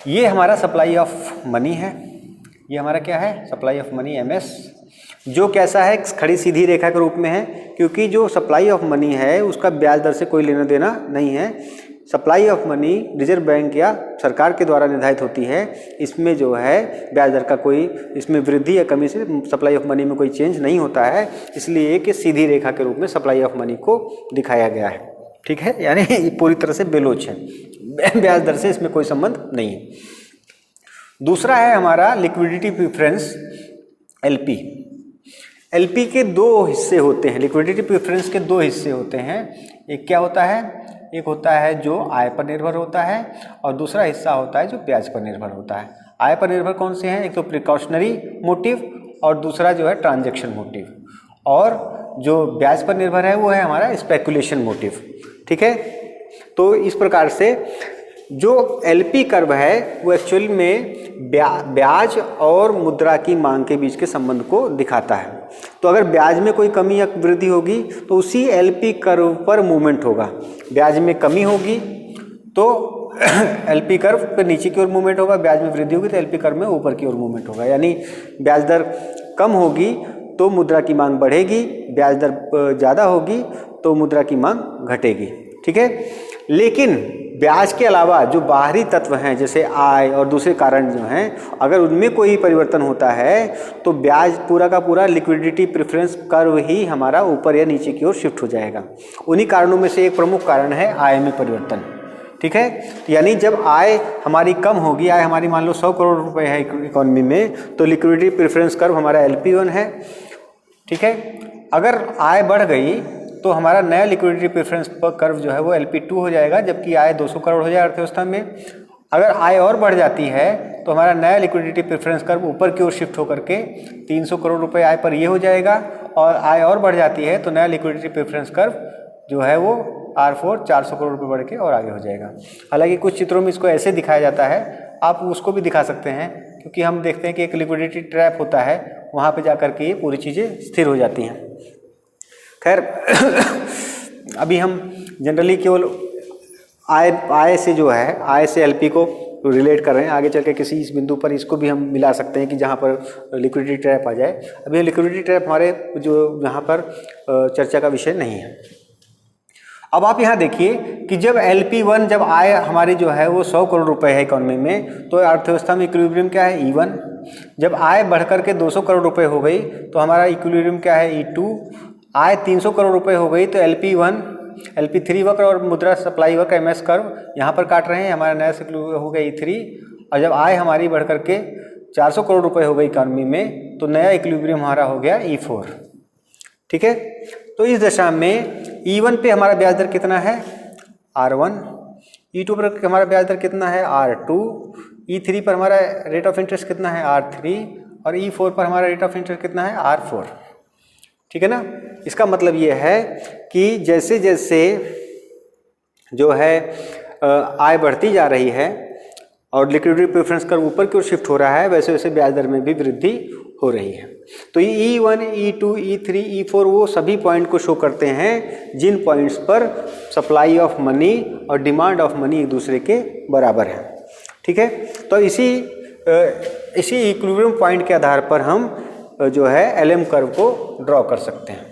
ये हमारा सप्लाई ऑफ मनी है, ये हमारा क्या है? सप्लाई ऑफ मनी एमएस, जो कैसा है? खड़ी सीधी रेखा के रूप में है, क्योंकि जो सप्लाई ऑफ मनी है उसका ब्याज दर से कोई लेना देना नहीं है। Supply of money reserve bank या सरकार के द्वारा निर्धारित होती है, इसमें जो है ब्याज दर का कोई, इसमें वृद्धि या कमी से सप्लाई ऑफ मनी में कोई चेंज नहीं होता है, इसलिए एक सीधी रेखा के रूप में सप्लाई ऑफ मनी को दिखाया गया है। ठीक है, यानी ये पूरी तरह से बेलोच है, ब्याज दर से इसमें कोई संबंध नहीं है। दूसरा है हमारा लिक्विडिटी प्रेफरेंस एलपी। एलपी के दो हिस्से होते हैं, लिक्विडिटी प्रेफरेंस के दो हिस्से होते हैं। एक क्या होता है? एक होता है जो आय पर निर्भर होता है और दूसरा हिस्सा होता है जो ब्याज पर निर्भर होता है। आय पर निर्भर कौन से हैं? एक तो प्रिकॉशनरी मोटिव और दूसरा जो है ट्रांजैक्शन मोटिव, और जो ब्याज पर निर्भर है वो है हमारा स्पेकुलेशन मोटिव। ठीक है, तो इस प्रकार से जो एलपी कर्व है वो एक्चुअल में ब्याज और मुद्रा की मांग के बीच के संबंध को दिखाता है। तो अगर ब्याज में कोई कमी या वृद्धि होगी तो उसी एलपी कर्व पर मूवमेंट होगा। ब्याज में कमी होगी तो एलपी कर्व पर नीचे की ओर मूवमेंट होगा, ब्याज में वृद्धि होगी तो एलपी कर्व में ऊपर की ओर मूवमेंट होगा। यानी ब्याज दर कम होगी तो मुद्रा की मांग बढ़ेगी, ब्याज दर ज़्यादा होगी तो मुद्रा की मांग घटेगी। ठीक है, लेकिन ब्याज के अलावा जो बाहरी तत्व हैं जैसे आय और दूसरे कारण जो हैं, अगर उनमें कोई परिवर्तन होता है तो ब्याज पूरा का पूरा लिक्विडिटी प्रेफरेंस कर्व ही हमारा ऊपर या नीचे की ओर शिफ्ट हो जाएगा। उन्हीं कारणों में से एक प्रमुख कारण है आय में परिवर्तन। ठीक है, यानी जब आय हमारी कम होगी, आय हमारी मान लो 100 करोड़ रुपए है इकोनॉमी में, तो लिक्विडिटी प्रेफरेंस कर्व हमारा LP1 है। ठीक है, अगर आय बढ़ गई तो हमारा नया लिक्विडिटी प्रेफरेंस कर्व जो है वो LP2 हो जाएगा, जबकि आय 200 करोड़ हो जाए अर्थव्यवस्था में। अगर आय और बढ़ जाती है तो हमारा नया लिक्विडिटी प्रेफरेंस कर्व ऊपर की ओर शिफ्ट होकर के 300 करोड़ रुपए आय पर ये हो जाएगा, और आय और बढ़ जाती है तो नया लिक्विडिटी प्रेफरेंस कर्व जो है वो R4 400 करोड़ रुपए बढ़ के और आगे हो जाएगा। हालांकि कुछ चित्रों में इसको ऐसे दिखाया जाता है, आप उसको भी दिखा सकते हैं, क्योंकि हम देखते हैं कि एक लिक्विडिटी ट्रैप होता है, वहाँ पे जाकर के ये पूरी चीज़ें स्थिर हो जाती हैं। खैर अभी हम जनरली केवल आय से जो है, आय से LP को रिलेट कर रहे हैं। आगे चल के किसी इस बिंदु पर इसको भी हम मिला सकते हैं कि जहाँ पर लिक्विडिटी ट्रैप आ जाए। अभी लिक्विडिटी ट्रैप हमारे जो यहाँ पर चर्चा का विषय नहीं है। अब आप यहाँ देखिए कि जब LP1, जब आय हमारी जो है वो 100 करोड़ रुपए है इकोनॉमी में, तो अर्थव्यवस्था में इक्विलिब्रियम क्या है? E1। जब आय बढ़कर के 200 करोड़ रुपए हो गई तो हमारा इक्विलिब्रियम क्या है? E2। आय 300 करोड़ रुपए हो गई तो LP1, LP3 वक्र और मुद्रा सप्लाई वक्र MS कर्व यहाँ पर काट रहे हैं, हमारा नया इक्विलिब्रियम हो गया E3। और जब आय हमारी बढ़ करके 400 करोड़ रुपए हो गई इकोनॉमी में तो नया इक्विलिब्रियम हमारा हो गया E4। ठीक है, तो इस दशा में E1 पे हमारा ब्याज दर कितना है? R1, E2 पर हमारा ब्याज दर कितना है R2, E3 पर हमारा रेट ऑफ इंटरेस्ट कितना है R3 और E4 पर हमारा रेट ऑफ इंटरेस्ट कितना है R4। ठीक है ना। इसका मतलब ये है कि जैसे जैसे जो है आय बढ़ती जा रही है और लिक्विडिटी प्रेफरेंस कर्व ऊपर की ओर शिफ्ट हो रहा है, वैसे वैसे ब्याज दर में भी वृद्धि हो रही है। तो ये E1, E2, E3, E4 वो सभी पॉइंट को शो करते हैं जिन पॉइंट्स पर सप्लाई ऑफ मनी और डिमांड ऑफ मनी एक दूसरे के बराबर है। ठीक है। तो इसी इक्विलिब्रियम पॉइंट के आधार पर हम जो है LM कर्व को ड्रॉ कर सकते हैं।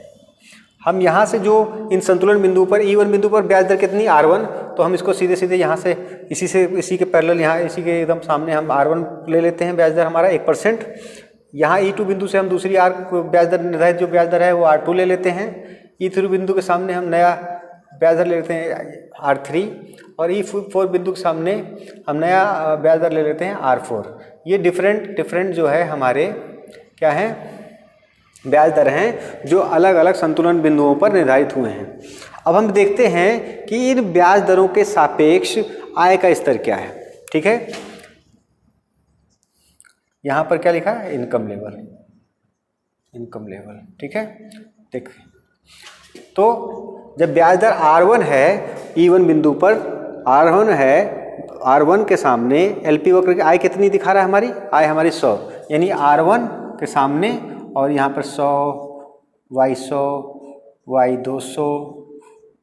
हम यहाँ से जो इन संतुलन बिंदु पर E1 बिंदु पर ब्याज दर कितनी R1, तो हम इसको सीधे सीधे यहाँ से इसी के पैरेलल यहाँ इसी के एकदम सामने हम R1 ले लेते हैं, ब्याज दर हमारा 1%। यहाँ E2 बिंदु से हम दूसरी ब्याज दर निर्धारित जो ब्याज दर है वो R2 ले लेते हैं। E3 बिंदु के सामने हम नया ब्याज दर ले लेते हैं R3 और E4 बिंदु के सामने हम नया ब्याज दर ले लेते हैं R4। ये डिफरेंट जो है हमारे क्या हैं ब्याज दर हैं जो अलग अलग संतुलन बिंदुओं पर निर्धारित हुए हैं। अब हम देखते हैं कि इन ब्याज दरों के सापेक्ष आय का स्तर क्या है। ठीक है। यहाँ पर क्या लिखा है इनकम लेवल। ठीक है। देखिए तो जब ब्याज दर R1 है E1 बिंदु पर R1 है, R1 के सामने LP वक्र की आय कितनी दिखा रहा है आय हमारी 100, यानी R1 के सामने और यहाँ पर 100, Y100, Y200,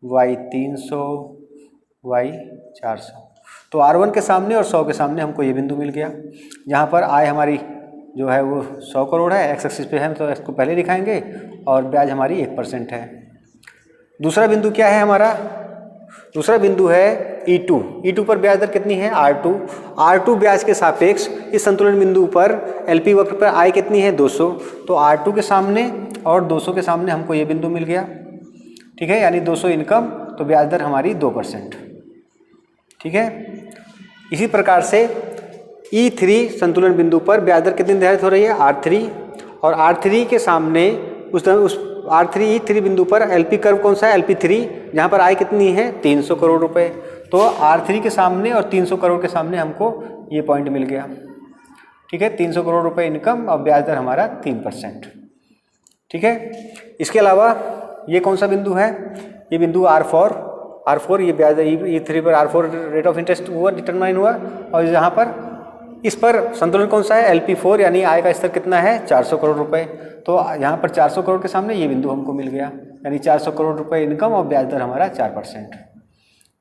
Y300, Y400। तो R1 के सामने और 100 के सामने हमको ये बिंदु मिल गया। यहाँ पर आय हमारी जो है वो 100 करोड़ है, एक्स एक्सिस पे है तो इसको पहले दिखाएंगे, और ब्याज हमारी 1% है। दूसरा बिंदु क्या है हमारा? दूसरा बिंदु है E2 पर ब्याज दर कितनी है R2 ब्याज के सापेक्ष इस संतुलन बिंदु पर LP वक्र पर आय कितनी है 200। तो R2 के सामने और 200 के सामने हमको ये बिंदु मिल गया। ठीक है, यानी 200 इनकम तो ब्याज दर हमारी 2%। ठीक है। इसी प्रकार से E3 संतुलन बिंदु पर ब्याज दर कितनी निर्धारित हो रही है R3, और R3 के सामने उस E3 बिंदु पर LP कर्व कौन सा है LP3, जहाँ पर आय कितनी है 300 करोड़ रुपए। तो R3 के सामने और 300 करोड़ के सामने हमको ये पॉइंट मिल गया। ठीक है, 300 करोड़ रुपए इनकम और ब्याज दर हमारा 3%। ठीक है। इसके अलावा ये कौन सा बिंदु है? ये बिंदु R4 ये ब्याज E3 पर R4 रेट ऑफ इंटरेस्ट हुआ डिटरमाइन हुआ, और यहाँ पर इस पर संतुलन कौन सा है LP4, यानी आय का स्तर कितना है 400 करोड़ रुपए। तो यहाँ पर 400 करोड़ के सामने ये बिंदु हमको मिल गया, यानी 400 करोड़ रुपए इनकम और ब्याज दर हमारा 4%।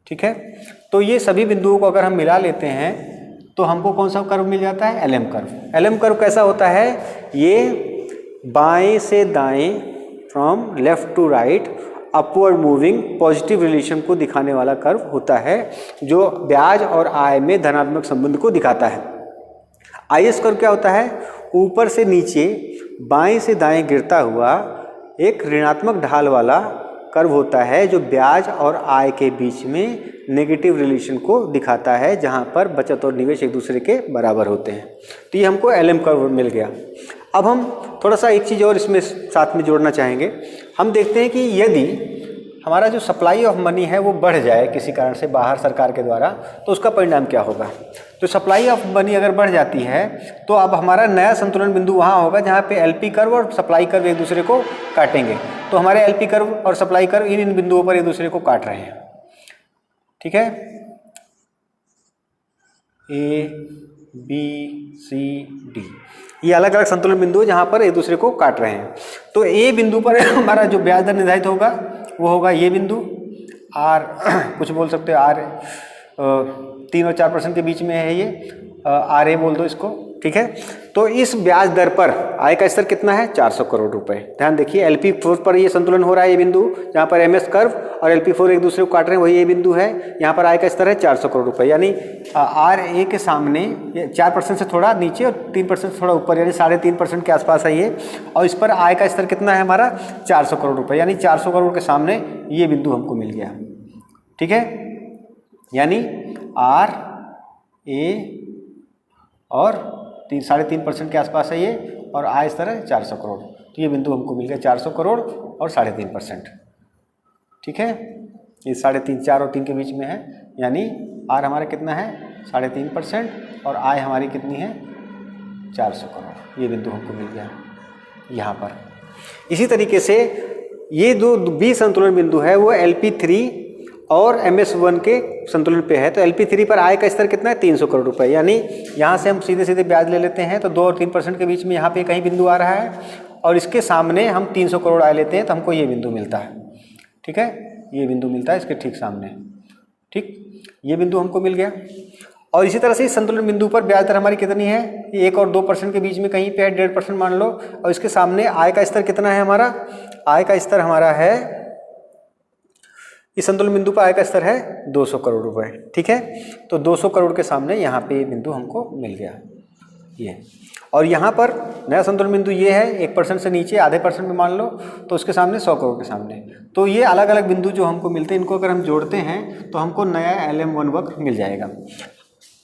ठीक है। तो ये सभी बिंदुओं को अगर हम मिला लेते हैं तो हमको कौन सा कर्व मिल जाता है LM कर्व। LM कर्व कैसा होता है? ये बाएं से दाएं from left to right upward moving positive relation को दिखाने वाला कर्व होता है, जो ब्याज और आय में धनात्मक संबंध को दिखाता है। IS कर्व क्या होता है? ऊपर से नीचे बाएं से दाएं गिरता हुआ एक ऋणात्मक ढाल वाला कर्व होता है, जो ब्याज और आय के बीच में नेगेटिव रिलेशन को दिखाता है, जहां पर बचत और निवेश एक दूसरे के बराबर होते हैं। तो ये हमको LM कर्व मिल गया। अब हम थोड़ा सा एक चीज़ और इसमें साथ में जोड़ना चाहेंगे। हम देखते हैं कि यदि हमारा जो सप्लाई ऑफ मनी है वो बढ़ जाए किसी कारण से बाहर सरकार के द्वारा, तो उसका परिणाम क्या होगा? तो सप्लाई ऑफ मनी अगर बढ़ जाती है तो अब हमारा नया संतुलन बिंदु वहाँ होगा जहाँ पे LP कर्व और सप्लाई कर्व एक दूसरे को काटेंगे। तो हमारे LP कर्व और सप्लाई कर्व इन बिंदुओं पर एक दूसरे को काट रहे हैं। ठीक है, A B C D ये अलग अलग संतुलन बिंदु जहाँ पर एक दूसरे को काट रहे हैं। तो A बिंदु पर हमारा जो ब्याज दर निर्धारित होगा वो होगा ये बिंदु R, कुछ बोल सकते हो R 3 और 4% के बीच में है, ये RA बोल दो इसको। ठीक है। तो इस ब्याज दर पर आय का स्तर कितना है 400 करोड़ रुपए। ध्यान देखिए, LP4 पर ये संतुलन हो रहा है, ये बिंदु जहाँ पर MS कर्व और LP4 एक दूसरे को काट रहे हैं, वही ये बिंदु है। यहाँ पर आय का स्तर है 400 करोड़ रुपए, यानी RA के सामने 4% से थोड़ा नीचे और 3% से थोड़ा ऊपर, यानी 3.5% के आसपास है ये। और इस पर आय का स्तर कितना है हमारा 400 करोड़ रुपए, यानी 400 करोड़ के सामने ये बिंदु हमको मिल गया। ठीक है, यानी RA और 3.5% के आसपास है ये, और आय स्तर है 400 करोड़। तो ये बिंदु हमको मिल गया 400 करोड़ और 3.5%। ठीक है, ये 3.5, 4 और 3 के बीच में है, यानी आर हमारा कितना है 3.5% और आय हमारी कितनी है 400 करोड़। ये बिंदु हमको मिल गया यहाँ पर। इसी तरीके से ये जो बी संतुलन बिंदु है वो LP3 और MS1 के संतुलन पे है। तो LP3 पर आय का स्तर कितना है 300 करोड़ रुपए, यानी यहाँ से हम सीधे सीधे ब्याज ले लेते हैं तो 2 और 3% के बीच में यहाँ पे कहीं बिंदु आ रहा है और इसके सामने हम 300 करोड़ आय लेते हैं तो हमको ये बिंदु मिलता है। ठीक है, ये बिंदु मिलता है इसके ठीक सामने। ठीक, ये बिंदु हमको मिल गया। और इसी तरह से इस संतुलन बिंदु पर ब्याज दर हमारी कितनी है 1 और 2% के बीच में कहीं पे है 1.5% मान लो, और इसके सामने आय का स्तर कितना है हमारा, आय का स्तर हमारा है इस संतुलन बिंदु पर आय का स्तर है 200 करोड़ रुपए। ठीक है, तो 200 करोड़ के सामने यहाँ पे ये बिंदु हमको मिल गया ये। और यहाँ पर नया संतुलन बिंदु ये है 1% से नीचे आधे % में मान लो, तो उसके सामने 100 करोड़ के सामने। तो ये अलग अलग बिंदु जो हमको मिलते हैं इनको अगर हम जोड़ते हैं तो हमको नया LM1 वक्र मिल जाएगा।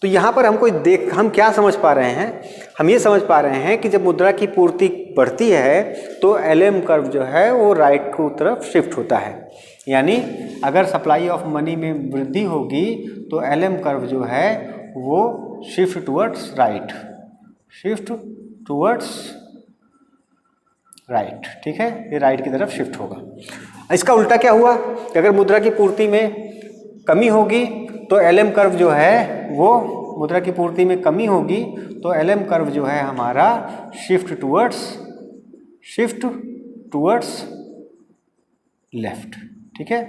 तो यहाँ पर हम क्या समझ पा रहे हैं, हम ये समझ पा रहे हैं कि जब मुद्रा की पूर्ति बढ़ती है तो LM कर्व जो है वो राइट की तरफ शिफ्ट होता है। यानी अगर सप्लाई ऑफ मनी में वृद्धि होगी तो LM कर्व जो है वो शिफ्ट टुवर्ड्स राइट। ठीक है, ये राइट की तरफ शिफ्ट होगा। इसका उल्टा क्या हुआ कि अगर मुद्रा की पूर्ति में कमी होगी तो LM कर्व जो है वो मुद्रा की पूर्ति में कमी होगी तो LM कर्व जो है हमारा शिफ्ट टुवर्ड्स लेफ्ट। ठीक है,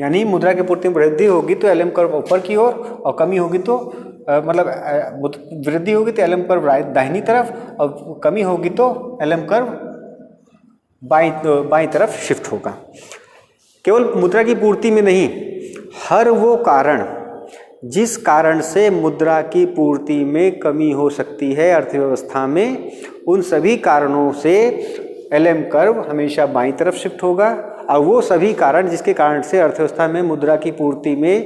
यानी मुद्रा की पूर्ति में वृद्धि होगी तो LM कर्व ऊपर की ओर और कमी होगी तो वृद्धि होगी तो LM कर्व दाहिनी तरफ और कमी होगी तो LM कर्व बाईं तरफ शिफ्ट होगा। केवल मुद्रा की पूर्ति में नहीं, हर वो कारण जिस कारण से मुद्रा की पूर्ति में कमी हो सकती है अर्थव्यवस्था में, उन सभी कारणों से LM कर्व हमेशा बाईं तरफ शिफ्ट होगा। और वो सभी कारण जिसके कारण से अर्थव्यवस्था में मुद्रा की पूर्ति में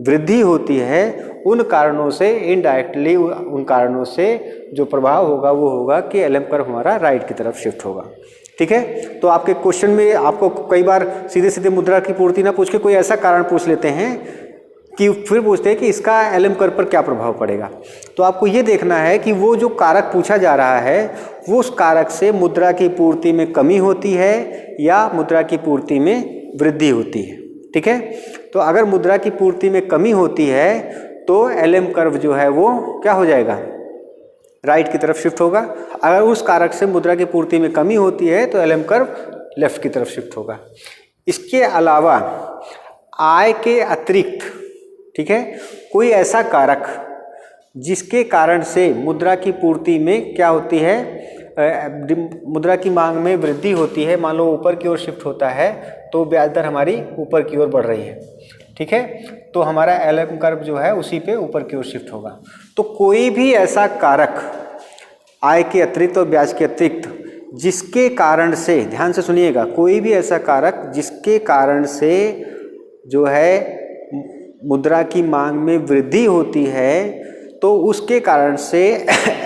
वृद्धि होती है, उन कारणों से इनडायरेक्टली उन कारणों से जो प्रभाव होगा वो होगा कि LM कर्व हमारा राइट की तरफ शिफ्ट होगा। ठीक है, तो आपके क्वेश्चन में आपको कई बार सीधे सीधे मुद्रा की पूर्ति ना पूछ के कोई ऐसा कारण पूछ लेते हैं कि फिर पूछते हैं कि इसका LM कर्व पर क्या प्रभाव पड़ेगा। तो आपको ये देखना है कि वो जो कारक पूछा जा रहा है वो उस कारक से मुद्रा की पूर्ति में कमी होती है या मुद्रा की पूर्ति में वृद्धि होती है। ठीक है, तो अगर मुद्रा की पूर्ति में कमी होती है तो LM कर्व जो है वो क्या हो जाएगा, राइट की तरफ शिफ्ट होगा। अगर उस कारक से मुद्रा की पूर्ति में कमी होती है तो LM कर्व लेफ्ट की तरफ शिफ्ट होगा। इसके अलावा आय के अतिरिक्त, ठीक है, कोई ऐसा कारक जिसके कारण से मुद्रा की पूर्ति में क्या होती है, मुद्रा की मांग में वृद्धि होती है, मान लो ऊपर की ओर शिफ्ट होता है तो ब्याज दर हमारी ऊपर की ओर बढ़ रही है। ठीक है, तो हमारा LM कर्व जो है उसी पे ऊपर की ओर शिफ्ट होगा। तो कोई भी ऐसा कारक आय के अतिरिक्त और ब्याज के अतिरिक्त जिसके कारण से, ध्यान से सुनिएगा, कोई भी ऐसा कारक जिसके कारण से जो है मुद्रा की मांग में वृद्धि होती है तो उसके कारण से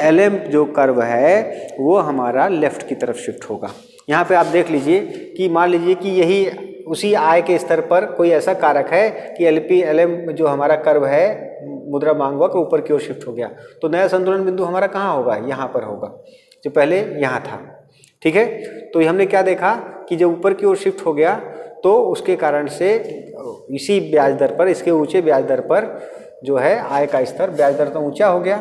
LM जो कर्व है वो हमारा लेफ्ट की तरफ शिफ्ट होगा। यहाँ पे आप देख लीजिए कि मान लीजिए कि यही उसी आय के स्तर पर कोई ऐसा कारक है कि LM जो हमारा कर्व है मुद्रा मांग वक्र ऊपर की ओर शिफ्ट हो गया, तो नया संतुलन बिंदु हमारा कहाँ होगा, यहाँ पर होगा, जो पहले यहाँ था। ठीक है, तो हमने क्या देखा कि जब ऊपर की ओर शिफ्ट हो गया तो उसके कारण से इसी ब्याज दर पर, इसके ऊंचे ब्याज दर पर जो है आय का स्तर, ब्याज दर तो ऊंचा हो गया।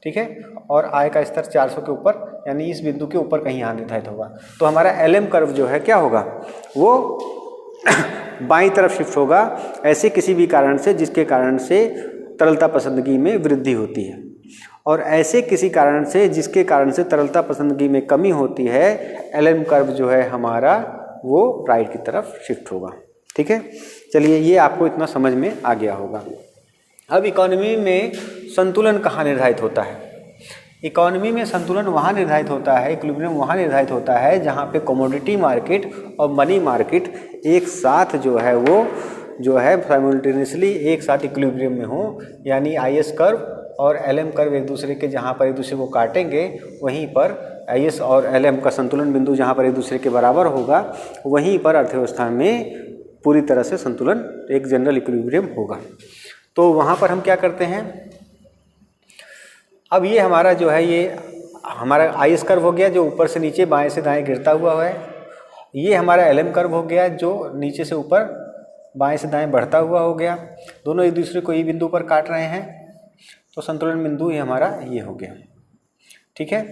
ठीक है, और आय का स्तर 400 के ऊपर, यानी इस बिंदु के ऊपर कहीं यहाँ निर्धारित होगा। तो हमारा LM कर्व जो है क्या होगा, वो बाईं तरफ शिफ्ट होगा, ऐसे किसी भी कारण से जिसके कारण से तरलता पसंदगी में वृद्धि होती है, और ऐसे किसी कारण से जिसके कारण से तरलता पसंदगी में कमी होती है, LM कर्व जो है हमारा वो राइट की तरफ शिफ्ट होगा। ठीक है, चलिए ये आपको इतना समझ में आ गया होगा। अब इकोनॉमी में संतुलन कहाँ निर्धारित होता है? इकोनॉमी में संतुलन वहाँ निर्धारित होता है, इक्विलिब्रियम वहाँ निर्धारित होता है जहाँ पे कमोडिटी मार्केट और मनी मार्केट एक साथ जो है वो जो है साइमल्टेनियसली एक साथ इक्विलिब्रियम में हो, यानी IS कर्व और LM कर्व एक दूसरे के जहाँ पर एक दूसरे को काटेंगे वहीं पर IS और LM का संतुलन बिंदु जहाँ पर एक दूसरे के बराबर होगा, वहीं पर अर्थव्यवस्था में पूरी तरह से संतुलन, एक जनरल इक्विलिब्रियम होगा। तो वहाँ पर हम क्या करते हैं, अब ये हमारा जो है ये हमारा आई कर्व हो गया जो ऊपर से नीचे बाएं से दाएं गिरता हुआ है। ये हमारा एल कर्व हो गया जो नीचे से ऊपर बाएं से दाएं बढ़ता हुआ हो गया। दोनों एक दूसरे को ई बिंदु पर काट रहे हैं, तो संतुलन बिंदु ये हमारा ये हो गया, ठीक है।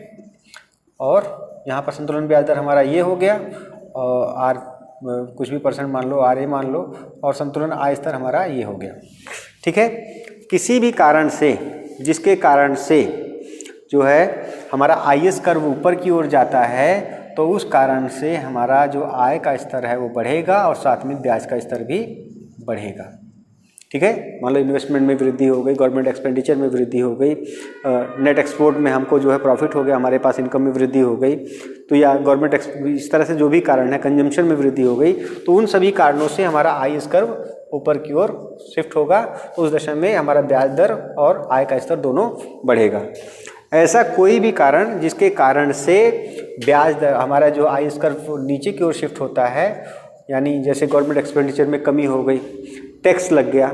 और यहाँ पर संतुलन ब्याज दर हमारा ये हो गया, और आर कुछ भी परसेंट मान लो, आर ए मान लो, और संतुलन आई स्तर हमारा ये हो गया, ठीक है। किसी भी कारण से, जिसके कारण से जो है हमारा आई एस कर्व ऊपर की ओर जाता है, तो उस कारण से हमारा जो आय का स्तर है वो बढ़ेगा और साथ में ब्याज का स्तर भी बढ़ेगा, ठीक है। मान लो इन्वेस्टमेंट में वृद्धि हो गई, गवर्नमेंट एक्सपेंडिचर में वृद्धि हो गई, नेट एक्सपोर्ट में हमको जो है प्रॉफिट हो गया, हमारे पास इनकम में वृद्धि हो गई, तो या गवर्नमेंट इस तरह से जो भी कारण है, कंजम्पशन में वृद्धि हो गई, तो उन सभी कारणों से हमारा आई एस कर्व ऊपर की ओर शिफ्ट होगा। तो उस दशा में हमारा ब्याज दर और आय का स्तर दोनों बढ़ेगा। ऐसा कोई भी कारण जिसके कारण से ब्याज दर हमारा जो आई एस कर्व नीचे की ओर शिफ्ट होता है, यानी जैसे गवर्नमेंट एक्सपेंडिचर में कमी हो गई, टैक्स लग गया,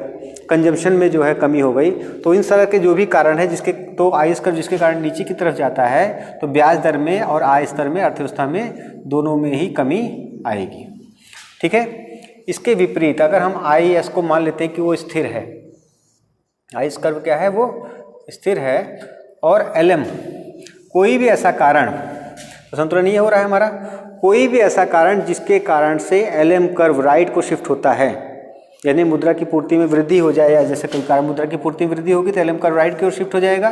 कंजम्पशन में जो है कमी हो गई, तो इन तरह के जो भी कारण है जिसके, तो आई एस कर्व जिसके कारण नीचे की तरफ जाता है, तो ब्याज दर में और आय स्तर में, अर्थव्यवस्था में दोनों में ही कमी आएगी, ठीक है। इसके विपरीत अगर हम आई एस को मान लेते हैं कि वो स्थिर है, आई एस कर्व क्या है, वो स्थिर है, और एल एम कोई भी ऐसा कारण, तो संतुलन ये हो रहा है हमारा, कोई भी ऐसा कारण जिसके कारण से एल एम कर्व राइट को शिफ्ट होता है, यानी मुद्रा की पूर्ति में वृद्धि हो जाए, या जैसे कोई कारण मुद्रा की पूर्ति में वृद्धि होगी तो एल एम कर्व राइट की ओर शिफ्ट हो जाएगा।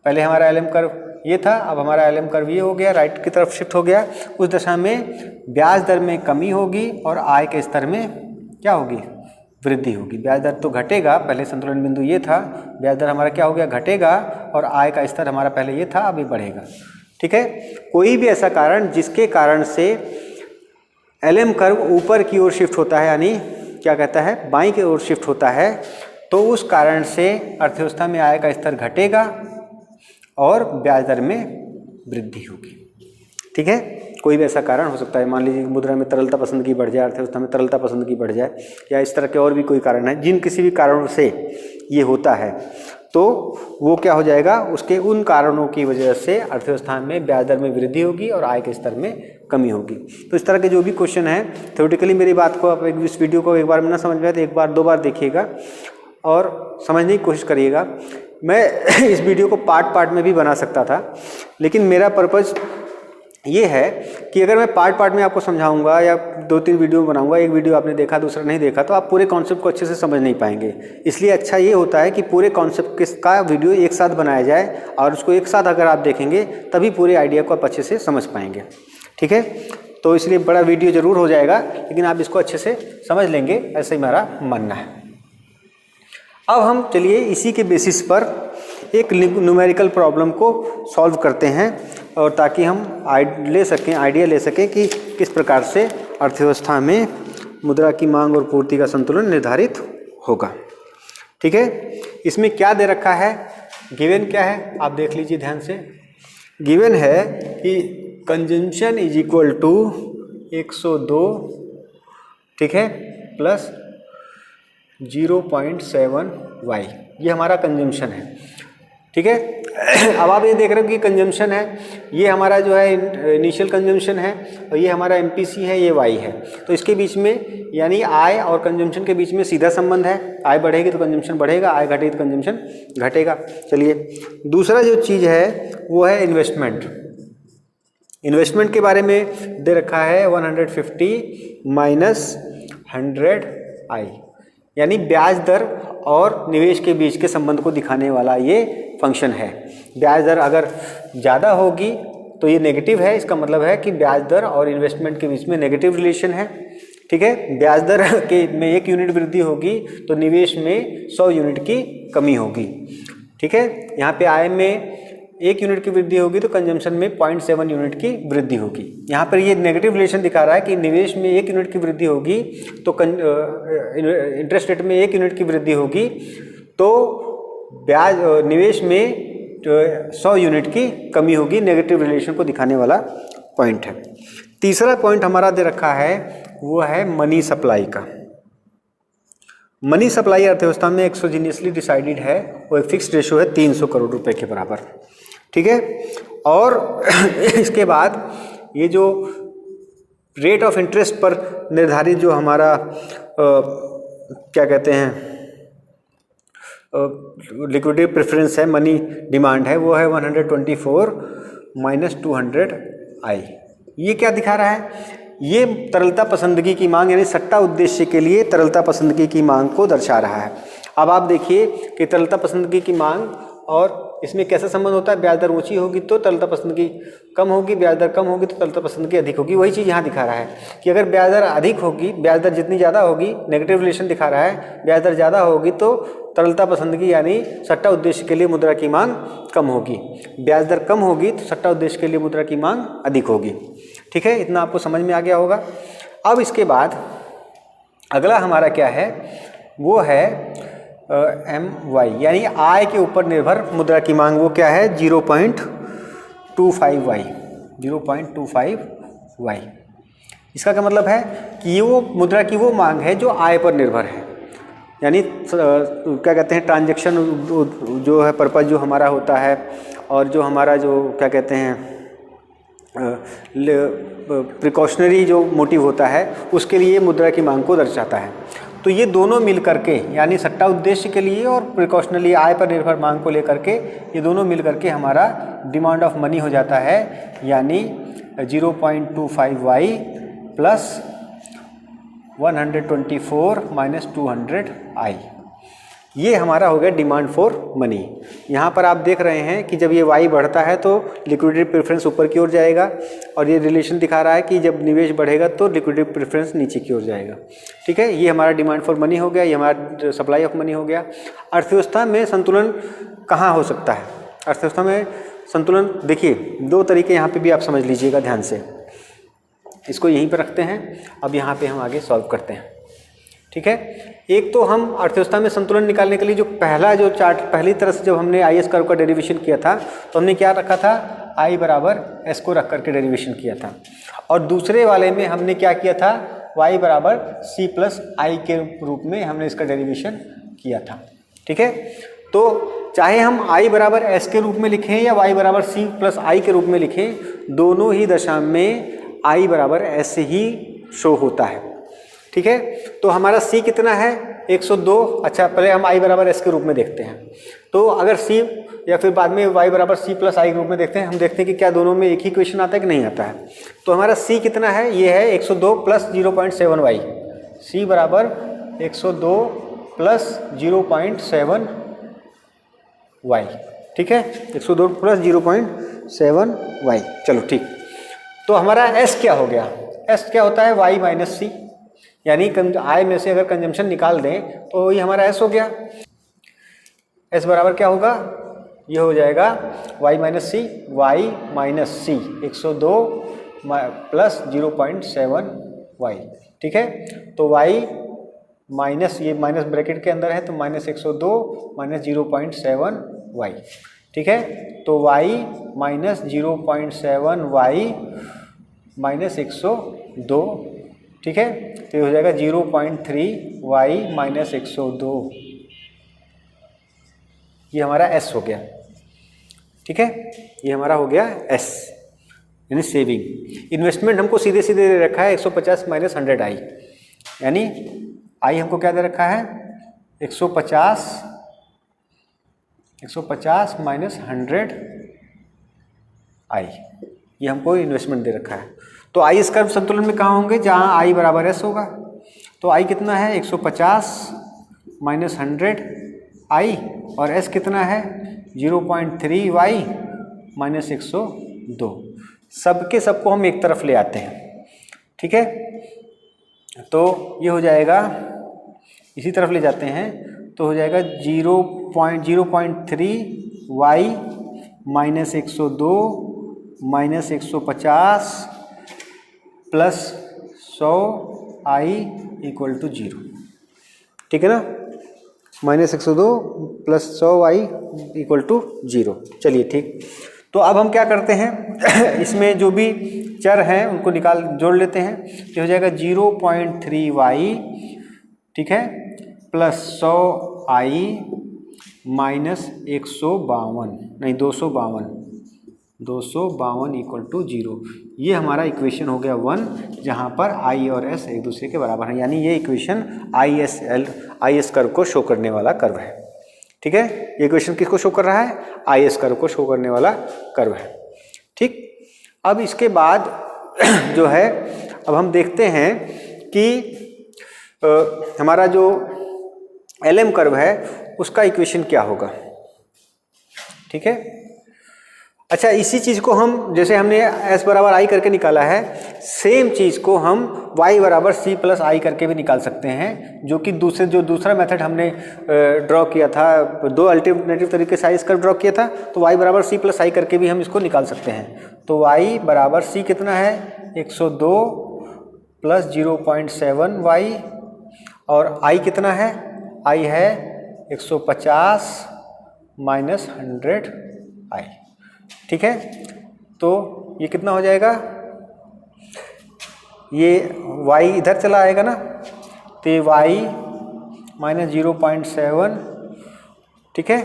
पहले हमारा एल एम कर्व ये था, अब हमारा एल एम कर्व ये हो गया, राइट की तरफ शिफ्ट हो गया। उस दशा में ब्याज दर में कमी होगी और आय के स्तर में क्या होगी, वृद्धि होगी। ब्याज दर तो घटेगा, पहले संतुलन बिंदु ये था, ब्याज दर हमारा क्या हो गया, घटेगा, और आय का स्तर हमारा पहले ये था, अभी बढ़ेगा, ठीक है। कोई भी ऐसा कारण जिसके कारण से एल एम कर्व ऊपर की ओर शिफ्ट होता है, यानी क्या कहता है, बाईं की ओर शिफ्ट होता है, तो उस कारण से अर्थव्यवस्था में आय का स्तर घटेगा और ब्याज दर में वृद्धि होगी, ठीक है। कोई भी ऐसा कारण हो सकता है, मान लीजिए मुद्रा में तरलता पसंदगी बढ़ जाए, अर्थव्यवस्था में तरलता पसंदगी बढ़ जाए, या इस तरह के और भी कोई कारण है, जिन किसी भी कारणों से ये होता है, तो वो क्या हो जाएगा, उसके उन कारणों की वजह से अर्थव्यवस्था में ब्याज दर में वृद्धि होगी और आय के स्तर में कमी होगी। तो इस तरह के जो भी क्वेश्चन है, थ्योरेटिकली मेरी बात को आप इस वीडियो को एक बार में ना समझ में आए तो एक बार दो बार देखिएगा और समझने की कोशिश करिएगा। मैं इस वीडियो को पार्ट में भी बना सकता था, लेकिन मेरा पर्पज़ ये है कि अगर मैं पार्ट में आपको समझाऊंगा या 2-3 वीडियो बनाऊंगा, एक वीडियो आपने देखा दूसरा नहीं देखा, तो आप पूरे कॉन्सेप्ट को अच्छे से समझ नहीं पाएंगे। इसलिए अच्छा ये होता है कि पूरे कॉन्सेप्ट का वीडियो एक साथ बनाया जाए, और उसको एक साथ अगर आप देखेंगे तभी पूरे आइडिया को आप अच्छे से समझ पाएंगे, ठीक है। तो इसलिए बड़ा वीडियो ज़रूर हो जाएगा, लेकिन आप इसको अच्छे से समझ लेंगे, ऐसा ही मेरा मानना है। अब हम चलिए इसी के बेसिस पर एक न्यूमेरिकल प्रॉब्लम को सॉल्व करते हैं, और ताकि हम आइडिया ले सकें कि किस प्रकार से अर्थव्यवस्था में मुद्रा की मांग और पूर्ति का संतुलन निर्धारित होगा, ठीक है। इसमें क्या दे रखा है, गिवन क्या है आप देख लीजिए ध्यान से। गिवन है कि कंजम्पशन इज इक्वल टू 102, ठीक है, प्लस 0.7 y, ये हमारा कंजम्पशन है, ठीक है। अब आप ये देख रहे हो कि कंजम्पशन है, ये हमारा जो है इनिशियल कंजम्पशन है, और ये हमारा एमपीसी है, ये y है। तो इसके बीच में, यानी आय और कंजम्पशन के बीच में सीधा संबंध है, आय बढ़ेगी तो कंजम्पशन बढ़ेगा, आय घटेगी तो कंजम्पशन घटेगा। चलिए दूसरा जो चीज़ है वो है इन्वेस्टमेंट। इन्वेस्टमेंट के बारे में दे रखा है 150 माइनस 100i, यानी ब्याज दर और निवेश के बीच के संबंध को दिखाने वाला ये फंक्शन है। ब्याज दर अगर ज़्यादा होगी तो ये नेगेटिव है, इसका मतलब है कि ब्याज दर और इन्वेस्टमेंट के बीच में नेगेटिव रिलेशन है, ठीक है। ब्याज दर के में 1 यूनिट वृद्धि होगी तो निवेश में 100 यूनिट की कमी होगी, ठीक है। यहाँ पे आय में 1 यूनिट की वृद्धि होगी तो कंजम्पशन में 0.7 यूनिट की वृद्धि होगी। यहाँ पर ये नेगेटिव रिलेशन दिखा रहा है कि निवेश में 1 यूनिट की वृद्धि होगी तो इंटरेस्ट रेट में 1 यूनिट की वृद्धि होगी तो ब्याज निवेश में 100 यूनिट की कमी होगी। नेगेटिव रिलेशन को दिखाने वाला पॉइंट है। तीसरा पॉइंट हमारा दे रखा है वो है मनी सप्लाई का। मनी सप्लाई अर्थव्यवस्था में एक्सोजीनियसली डिसाइडेड है, वो एक फिक्स्ड रेशो है 300 करोड़ रुपए के बराबर, ठीक है। और इसके बाद ये जो रेट ऑफ इंटरेस्ट पर निर्धारित जो हमारा क्या कहते हैं लिक्विडिटी प्रेफरेंस है, मनी डिमांड है, वो है 124 माइनस 200 आई। ये क्या दिखा रहा है? ये तरलता पसंदगी की मांग यानी सट्टा उद्देश्य के लिए तरलता पसंदगी की मांग को दर्शा रहा है। अब आप देखिए कि तरलता पसंदगी की मांग और इसमें कैसा संबंध होता है, ब्याज दर ऊंची होगी तो तरलता पसंदगी कम होगी, ब्याज दर कम होगी तो तरलता पसंदगी अधिक होगी। वही चीज़ यहाँ दिखा रहा है कि अगर ब्याज दर अधिक होगी, ब्याज दर जितनी ज़्यादा होगी, नेगेटिव रिलेशन दिखा रहा है, ब्याज दर ज़्यादा होगी तो तरलता पसंदगी यानी सट्टा उद्देश्य के लिए मुद्रा की मांग कम होगी, ब्याज दर कम होगी तो सट्टा उद्देश्य के लिए मुद्रा की मांग अधिक होगी, ठीक है। इतना आपको समझ में आ गया होगा। अब इसके बाद अगला हमारा क्या है, वो है MY यानी आय के ऊपर निर्भर मुद्रा की मांग। वो क्या है 0.25Y, 0.25Y। इसका क्या मतलब है कि ये वो मुद्रा की वो मांग है जो आय पर निर्भर है, यानी क्या कहते हैं ट्रांजैक्शन जो है पर्पस जो हमारा होता है और जो हमारा जो क्या कहते हैं प्रिकॉशनरी जो मोटिव होता है उसके लिए मुद्रा की मांग को दर्शाता है। तो ये दोनों मिल करके यानी सट्टा उद्देश्य के लिए और प्रिकॉशनरी आय पर निर्भर मांग को लेकर के ये दोनों मिल करके हमारा डिमांड ऑफ मनी हो जाता है, यानी 0.25Y प्लस 124 माइनस 200 आई। ये हमारा हो गया डिमांड फॉर मनी। यहाँ पर आप देख रहे हैं कि जब ये वाई बढ़ता है तो लिक्विडिटी प्रेफरेंस ऊपर की ओर जाएगा और ये रिलेशन दिखा रहा है कि जब निवेश बढ़ेगा तो लिक्विडिटी प्रेफरेंस नीचे की ओर जाएगा, ठीक है। ये हमारा डिमांड फॉर मनी हो गया, ये हमारा सप्लाई ऑफ मनी हो गया। अर्थव्यवस्था में संतुलन कहाँ हो सकता है? अर्थव्यवस्था में संतुलन देखिए दो तरीके यहाँ पर भी आप समझ लीजिएगा ध्यान से। इसको यहीं पर रखते हैं, अब यहाँ पे हम आगे सॉल्व करते हैं, ठीक है। एक तो हम अर्थव्यवस्था में संतुलन निकालने के लिए जो पहला जो चार्ट पहली तरह से जब हमने आई एस कर्व का डेरिवेशन किया था तो हमने क्या रखा था, आई बराबर एस को रख करके डेरिवेशन किया था। और दूसरे वाले में हमने क्या किया था, वाई बराबर सी प्लस आई के रूप में हमने इसका डेरिवेशन किया था, ठीक है। तो चाहे हम आई बराबर एस के रूप में लिखें या वाई बराबर सी प्लस आई के रूप में लिखें, दोनों ही दशा में आई बराबर एस ही शो होता है, ठीक है। तो हमारा सी कितना है 102। अच्छा पहले हम आई बराबर एस के रूप में देखते हैं। तो अगर सी या फिर बाद में वाई बराबर सी प्लस आई के रूप में देखते हैं, हम देखते हैं कि क्या दोनों में एक ही इक्वेशन आता है कि नहीं आता है। तो हमारा सी कितना है, ये है 102 प्लस 0.7y। सी बराबर 102 प्लस 0.7y, ठीक है। 102 प्लस 0.7y, चलो ठीक। तो हमारा S क्या हो गया, S क्या होता है y माइनस सी, यानी आय में से अगर कंजम्पशन निकाल दें तो ये हमारा S हो गया। S बराबर क्या होगा, ये हो जाएगा y माइनस सी, y माइनस सी 102 प्लस 0.7y, ठीक है। तो y माइनस ये माइनस ब्रैकेट के अंदर है तो माइनस 102 माइनस 0.7y, ठीक है। तो y माइनस 0.7y माइनस 102, ठीक है। तो ये हो जाएगा 0.3y माइनस 102, ये हमारा S हो गया, ठीक है। ये हमारा हो गया S यानी सेविंग। इन्वेस्टमेंट हमको सीधे सीधे दे रखा है 150 माइनस 100 आई, यानी आई हमको क्या दे रखा है 150 माइनस 100 आई, ये हमको इन्वेस्टमेंट दे रखा है। तो आई इस कर्व संतुलन में कहाँ होंगे, जहाँ आई बराबर एस होगा। तो आई कितना है 150 माइनस 100 आई और एस कितना है 0.3y माइनस 102। सबके सबको हम एक तरफ ले आते हैं, ठीक है। तो ये हो जाएगा, इसी तरफ ले जाते हैं तो हो जाएगा 0.3y minus 102 minus 150 plus 100i equal to 0, ठीक है ना। Minus 102 plus 100i equal to 0, चलिए ठीक। तो अब हम क्या करते हैं इसमें जो भी चर हैं उनको जोड़ लेते हैं। तो हो जाएगा 0.3y, ठीक है, प्लस 100i माइनस 152 नहीं 252 इक्वल टू 0। ये हमारा इक्वेशन हो गया 1, जहाँ पर i और s एक दूसरे के बराबर हैं, यानी ये इक्वेशन IS कर्व को शो करने वाला कर्व है। ठीक है, ये इक्वेशन किसको शो कर रहा है? IS कर्व को शो करने वाला कर्व है। ठीक, अब इसके बाद जो है, अब हम देखते हैं कि हमारा जो LM कर्व है उसका इक्वेशन क्या होगा। ठीक है, अच्छा, इसी चीज़ को हम, जैसे हमने s बराबर i करके निकाला है, सेम चीज़ को हम y बराबर c प्लस i करके भी निकाल सकते हैं, जो कि दूसरा मेथड हमने ड्रॉ किया था, दो अल्टरनेटिव तरीके से आईएस कर्व ड्रॉ किया था, तो y बराबर c प्लस i करके भी हम इसको निकाल सकते हैं। तो y बराबर c कितना है? 102 प्लस 0.7y, और i कितना है? i है 150 माइनस 100i। ठीक है, तो ये कितना हो जाएगा? ये y इधर चला आएगा ना, तो ये y माइनस 0.7, ठीक है,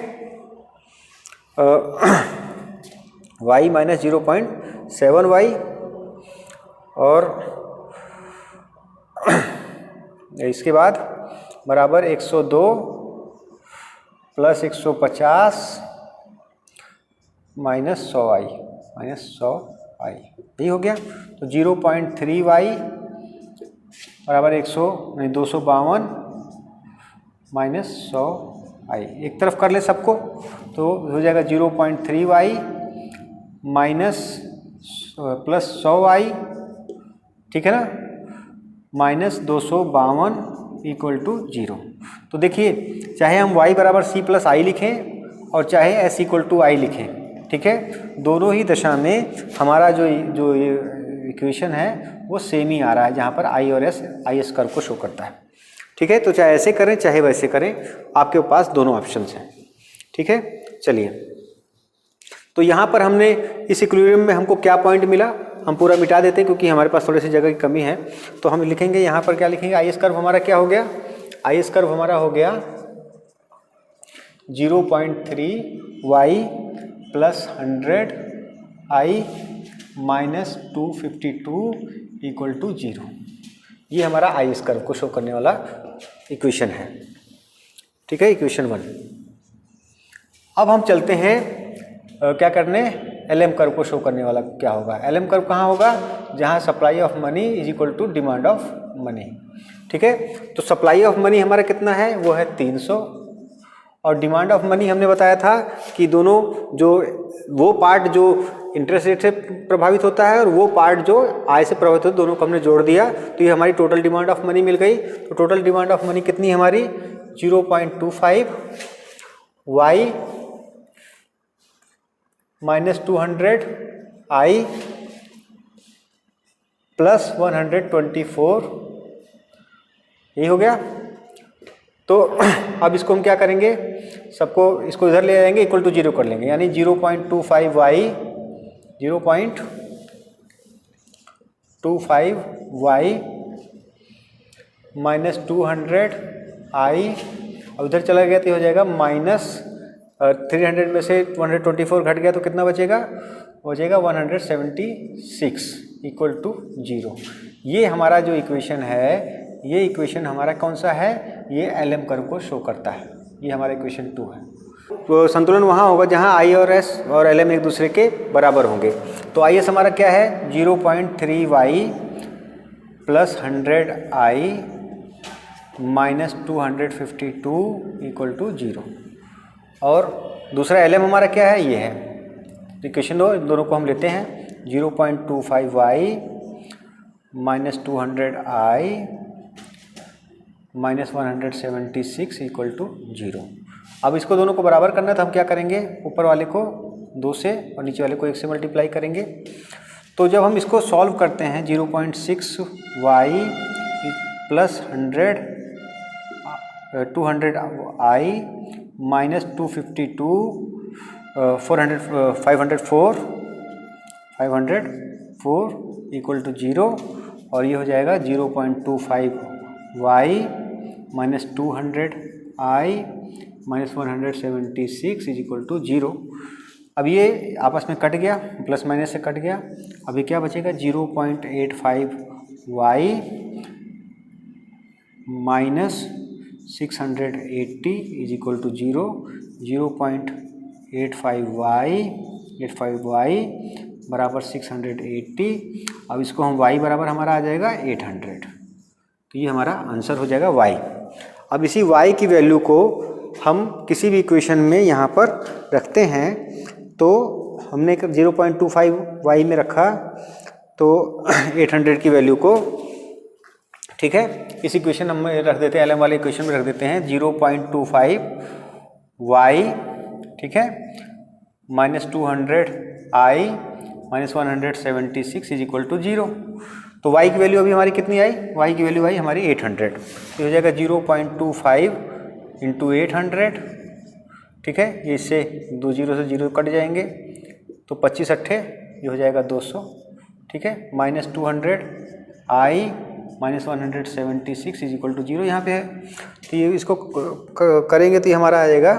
y माइनस 0.7y, और इसके बाद बराबर 102 प्लस 150 माइनस 100i, यही हो गया। तो 0.3y बराबर 252 माइनस 100i, एक तरफ कर ले सबको, तो हो जाएगा 0.3y माइनस प्लस 100i, ठीक है ना, माइनस 252 इक्वल टू 0। तो देखिए, चाहे हम y बराबर c प्लस i लिखें और चाहे s इक्वल टू i लिखें, ठीक है, दोनों ही दशा में हमारा जो इक्वेशन है वो सेम ही आ रहा है, जहाँ पर i और s IS कर्व को शो करता है। ठीक है, तो चाहे ऐसे करें चाहे वैसे करें, आपके पास दोनों ऑप्शंस हैं। ठीक है, चलिए, तो यहाँ पर हमने इस इक्विलिब्रियम में हमको क्या पॉइंट मिला, हम पूरा मिटा देते हैं क्योंकि हमारे पास थोड़ी सी जगह की कमी है। तो हम लिखेंगे यहाँ पर, क्या लिखेंगे? IS कर्व हमारा क्या हो गया? IS कर्व हमारा हो गया 0.3y plus 100i minus 252 equal to 0। ये हमारा IS कर्व को शो करने वाला इक्वेशन है। ठीक है, इक्वेशन 1। अब हम चलते हैं क्या करने? LM कर्व को शो करने वाला क्या होगा? LM कर्व कहाँ होगा? जहाँ supply of money is equal to demand of money. ठीक है, तो सप्लाई ऑफ मनी हमारा कितना है? वो है 300, और डिमांड ऑफ मनी हमने बताया था कि दोनों, जो वो पार्ट जो इंटरेस्ट रेट से प्रभावित होता है और वो पार्ट जो आय से प्रभावित होता है, दोनों को हमने जोड़ दिया, तो ये हमारी टोटल डिमांड ऑफ मनी मिल गई। तो टोटल डिमांड ऑफ मनी कितनी है हमारी? 0.25y माइनस 200i प्लस 124, यही हो गया। तो अब इसको हम क्या करेंगे? सबको इसको इधर ले आएंगे, इक्वल टू 0 कर लेंगे, यानी 0.25y माइनस 200i, अब इधर चला गया तो हो जाएगा माइनस 300 में से 124 घट गया तो कितना बचेगा? बचेगा 176 इक्वल टू 0। ये हमारा जो इक्वेशन है, ये इक्वेशन हमारा कौन सा है? ये LM कर्व को शो करता है। ये हमारा इक्वेशन 2 है। तो संतुलन वहाँ होगा जहाँ I और S और LM एक दूसरे के बराबर होंगे। तो IS हमारा क्या है? 0.3y plus 100i minus 252 equal to 0, और दूसरा LM हमारा क्या है? ये है। इक्वेशन दोनों को हम लेते हैं, 0.25y minus 200i minus 176 equal to 0। अब इसको दोनों को बराबर करना है, तो हम क्या करेंगे? ऊपर वाले को 2 से और नीचे वाले को 1 से मल्टीप्लाई करेंगे। तो जब हम इसको सॉल्व करते हैं, 0.6y plus 200i minus 252 504 equal to 0, और ये हो जाएगा 0.25y minus 200i minus 176 is equal to 0। अब ये आपस में कट गया, प्लस माइनस से कट गया। अभी क्या बचेगा 0.85y minus 680 is equal to 0। 0.85y बराबर 680। अब इसको हम y बराबर हमारा आ जाएगा 800। तो ये हमारा आंसर हो जाएगा y। अब इसी y की वैल्यू को हम किसी भी इक्वेशन में यहाँ पर रखते हैं, तो हमने 0.25y में रखा तो 800 की वैल्यू को, ठीक है, इस इक्वेशन हम रख देते हैं, LM वाले इक्वेशन में रख देते हैं 0.25y, ठीक है, minus 200i minus 176 is equal to 0। तो y की वैल्यू अभी हमारी कितनी आई, y की वैल्यू आई हमारी 800। तो हो जाएगा 0.25 इंटू 800, ठीक है, ये इससे 2 0 से 0 कट जाएंगे, तो 25 अट्ठे ये हो जाएगा 200, ठीक है, minus 200i minus 176 is equal to 0 यहाँ पे है। तो ये इसको करेंगे तो ये हमारा आ जाएगा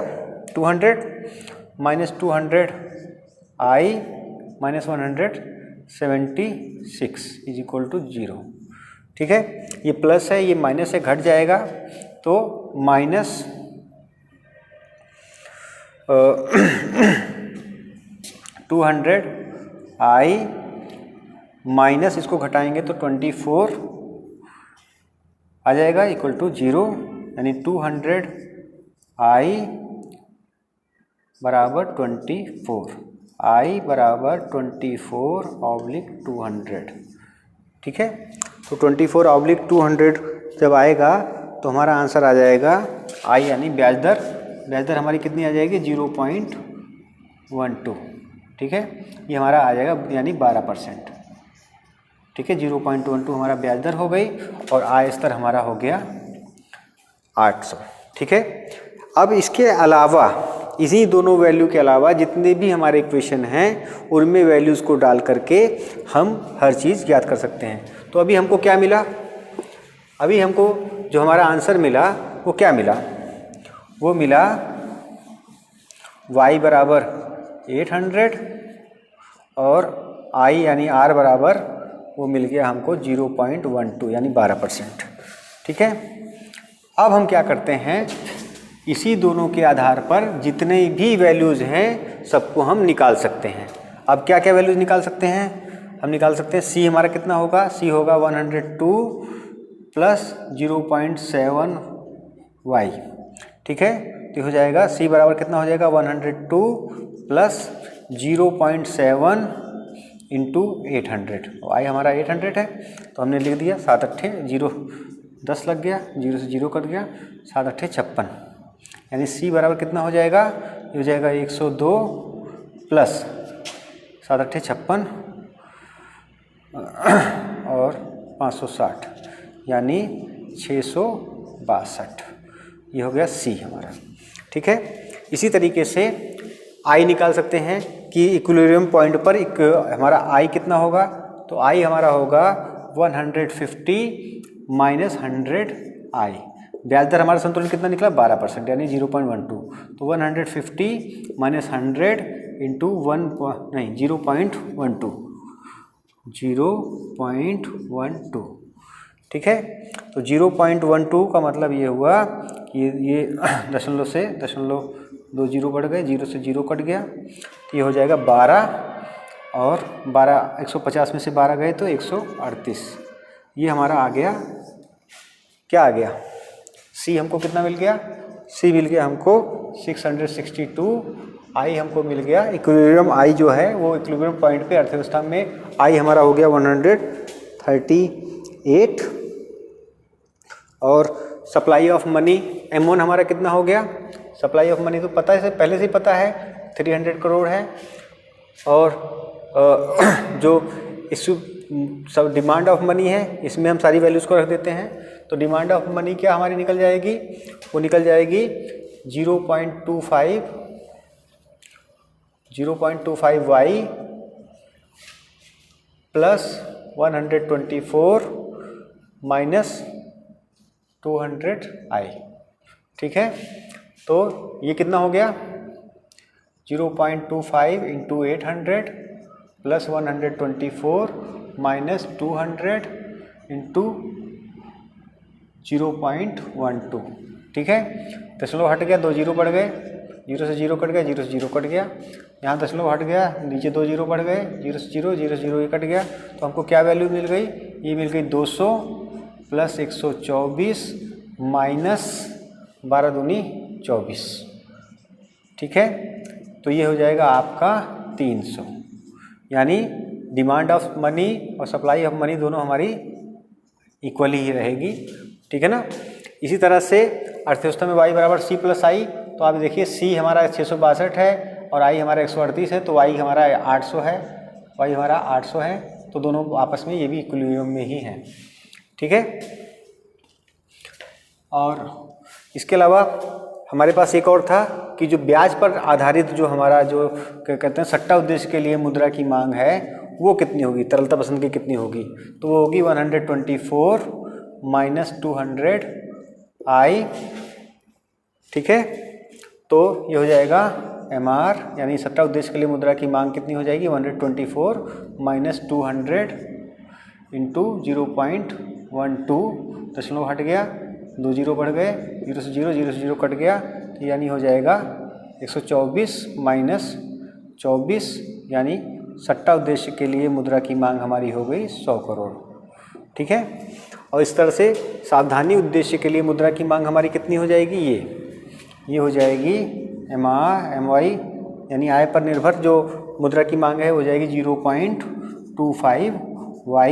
200 minus 200i minus 176 is equal to 0, ठीक है। ये प्लस है, ये माइनस से घट जाएगा, तो माइनस 200i माइनस इसको घटाएंगे तो 24 आ जाएगा इक्वल टू 0, यानी 200i बराबर 24, i बराबर 24/200, ठीक है। तो 24/200 जब आएगा तो हमारा आंसर आ जाएगा i यानी ब्याज दर हमारी कितनी आ जाएगी 0.12, ठीक है, ये हमारा आ जाएगा यानी 12%, ठीक है। 0.12 हमारा ब्याज दर हो गई और आय स्तर हमारा हो गया 800, ठीक है। अब इसके अलावा, इसी दोनों वैल्यू के अलावा जितने भी हमारे इक्वेशन हैं उनमें वैल्यूज़ को डाल करके हम हर चीज़ ज्ञात कर सकते हैं। तो अभी हमको क्या मिला, अभी हमको जो हमारा आंसर मिला वो क्या मिला, वो मिला y बराबर 800 और i यानी r बराबर वो मिल गया हमको 0.12 यानी 12%, ठीक है। अब हम क्या करते हैं, इसी दोनों के आधार पर जितने भी वैल्यूज़ हैं सबको हम निकाल सकते हैं। अब क्या क्या वैल्यूज़ निकाल सकते हैं, हम निकाल सकते हैं c हमारा कितना होगा, c होगा 102 प्लस 0.7y, ठीक है। तो हो जाएगा c बराबर कितना हो जाएगा 102 प्लस 0.7 इंटू 800, आई हमारा 800 है, तो हमने लिख दिया 7 अट्ठे 0 10 लग गया, 0 से 0 कट गया, 7 अट्ठे 56, यानी c बराबर कितना हो जाएगा, ये हो जाएगा 102 प्लस 7 अट्ठे 56 और 560 यानी 662, ये हो गया c हमारा, ठीक है। इसी तरीके से i निकाल सकते हैं कि इक्विलिब्रियम पॉइंट पर हमारा i कितना होगा, तो i हमारा होगा 150 माइनस 100i, ब्याज दर हमारा संतुलन कितना निकला 12% यानी 0.12, तो 150 माइनस 100 इंटू 0.12, ठीक है। तो 0.12 का मतलब ये हुआ कि ये दशमलव से 0.20 बढ़ गए, 0 से 0 कट गया, तो ये हो जाएगा 12 और 12 150 में से 12 गए तो 138, ये हमारा आ गया, क्या आ गया c हमको कितना मिल गया, c मिल गया हमको 662, i हमको मिल गया, इक्विलिब्रियम i जो है वो इक्विलिब्रियम पॉइंट पे अर्थव्यवस्था में i हमारा हो गया 138 और सप्लाई ऑफ मनी M1 हमारा कितना हो गया, सप्लाई ऑफ मनी तो पता है, पहले से ही पता है 300 करोड़ है, और जो इस सब डिमांड ऑफ मनी है इसमें हम सारी वैल्यूज़ को रख देते हैं। तो डिमांड ऑफ मनी क्या हमारी निकल जाएगी, वो निकल जाएगी 0.25y प्लस 124 माइनस 200i। ठीक है, तो ये कितना हो गया 0.25 इंटू 800 प्लस 124 माइनस 200 इंटू 0.12। ठीक है, दशमलव हट गया, 2 जीरो बढ़ गए, 0 से 0 कट गया, 0 से 0 कट गया, यहाँ दशमलव हट गया, नीचे 2 जीरो बढ़ गए, 0 से 0, 0 से 0 ये कट गया, तो हमको क्या वैल्यू मिल गई, ये मिल गई 200 प्लस 124 माइनस 12 दूनी 24। ठीक है, तो ये हो जाएगा आपका 300, यानी डिमांड ऑफ मनी और सप्लाई ऑफ मनी दोनों हमारी इक्वली ही रहेगी। ठीक है ना। इसी तरह से अर्थव्यवस्था में y बराबर c प्लस आई, तो आप देखिए c हमारा 662 है और i हमारा 138 है, तो y हमारा 800 है, y हमारा 800 है, तो दोनों आपस में ये भी इक्विलिब्रियम में ही हैं। ठीक है, और इसके अलावा हमारे पास एक और था कि जो ब्याज पर आधारित जो हमारा जो क्या कहते हैं सट्टा उद्देश्य के लिए मुद्रा की मांग है वो कितनी होगी, तरलता पसंद की कितनी होगी, तो वो होगी 124 माइनस 200i। ठीक है, तो ये हो जाएगा MR, यानी सट्टा उद्देश्य के लिए मुद्रा की मांग कितनी हो जाएगी 124 माइनस 200 इंटू 0.12, दशमलव हट गया, 2 जीरो बढ़ गए, 0 से 0, 0 से 0 कट गया, तो यानी हो जाएगा 124 माइनस 24, यानी सट्टा उद्देश्य के लिए मुद्रा की मांग हमारी हो गई 100 करोड़। ठीक है, और इस तरह से सावधानी उद्देश्य के लिए मुद्रा की मांग हमारी कितनी हो जाएगी, ये हो जाएगी MY, यानी आय पर निर्भर जो मुद्रा की मांग है हो जाएगी 0.25, y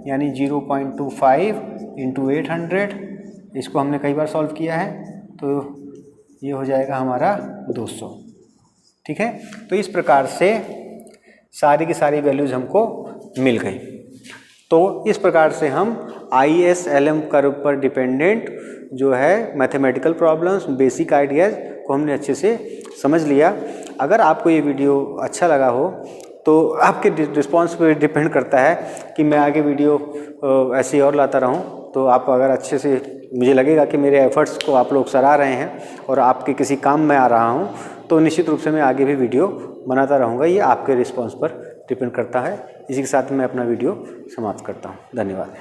यानी 0.25 इंटू 800, इसको हमने कई बार सॉल्व किया है, तो ये हो जाएगा हमारा 200। ठीक है, तो इस प्रकार से सारी की सारी वैल्यूज हमको मिल गई। तो इस प्रकार से हम ISLM कर्व पर डिपेंडेंट जो है मैथमेटिकल प्रॉब्लम्स, बेसिक आइडियाज़ को हमने अच्छे से समझ लिया। अगर आपको ये वीडियो अच्छा लगा हो तो आपके रिस्पॉन्स पे डिपेंड करता है कि मैं आगे वीडियो ऐसे और लाता रहूं। तो आप अगर अच्छे से, मुझे लगेगा कि मेरे एफर्ट्स को आप लोग सराह रहे हैं और आपके किसी काम में आ रहा हूं, तो निश्चित रूप से मैं आगे भी वीडियो बनाता रहूँगा। ये आपके रिस्पॉन्स पर डिपेंड करता है। इसी के साथ मैं अपना वीडियो समाप्त करता हूँ। धन्यवाद।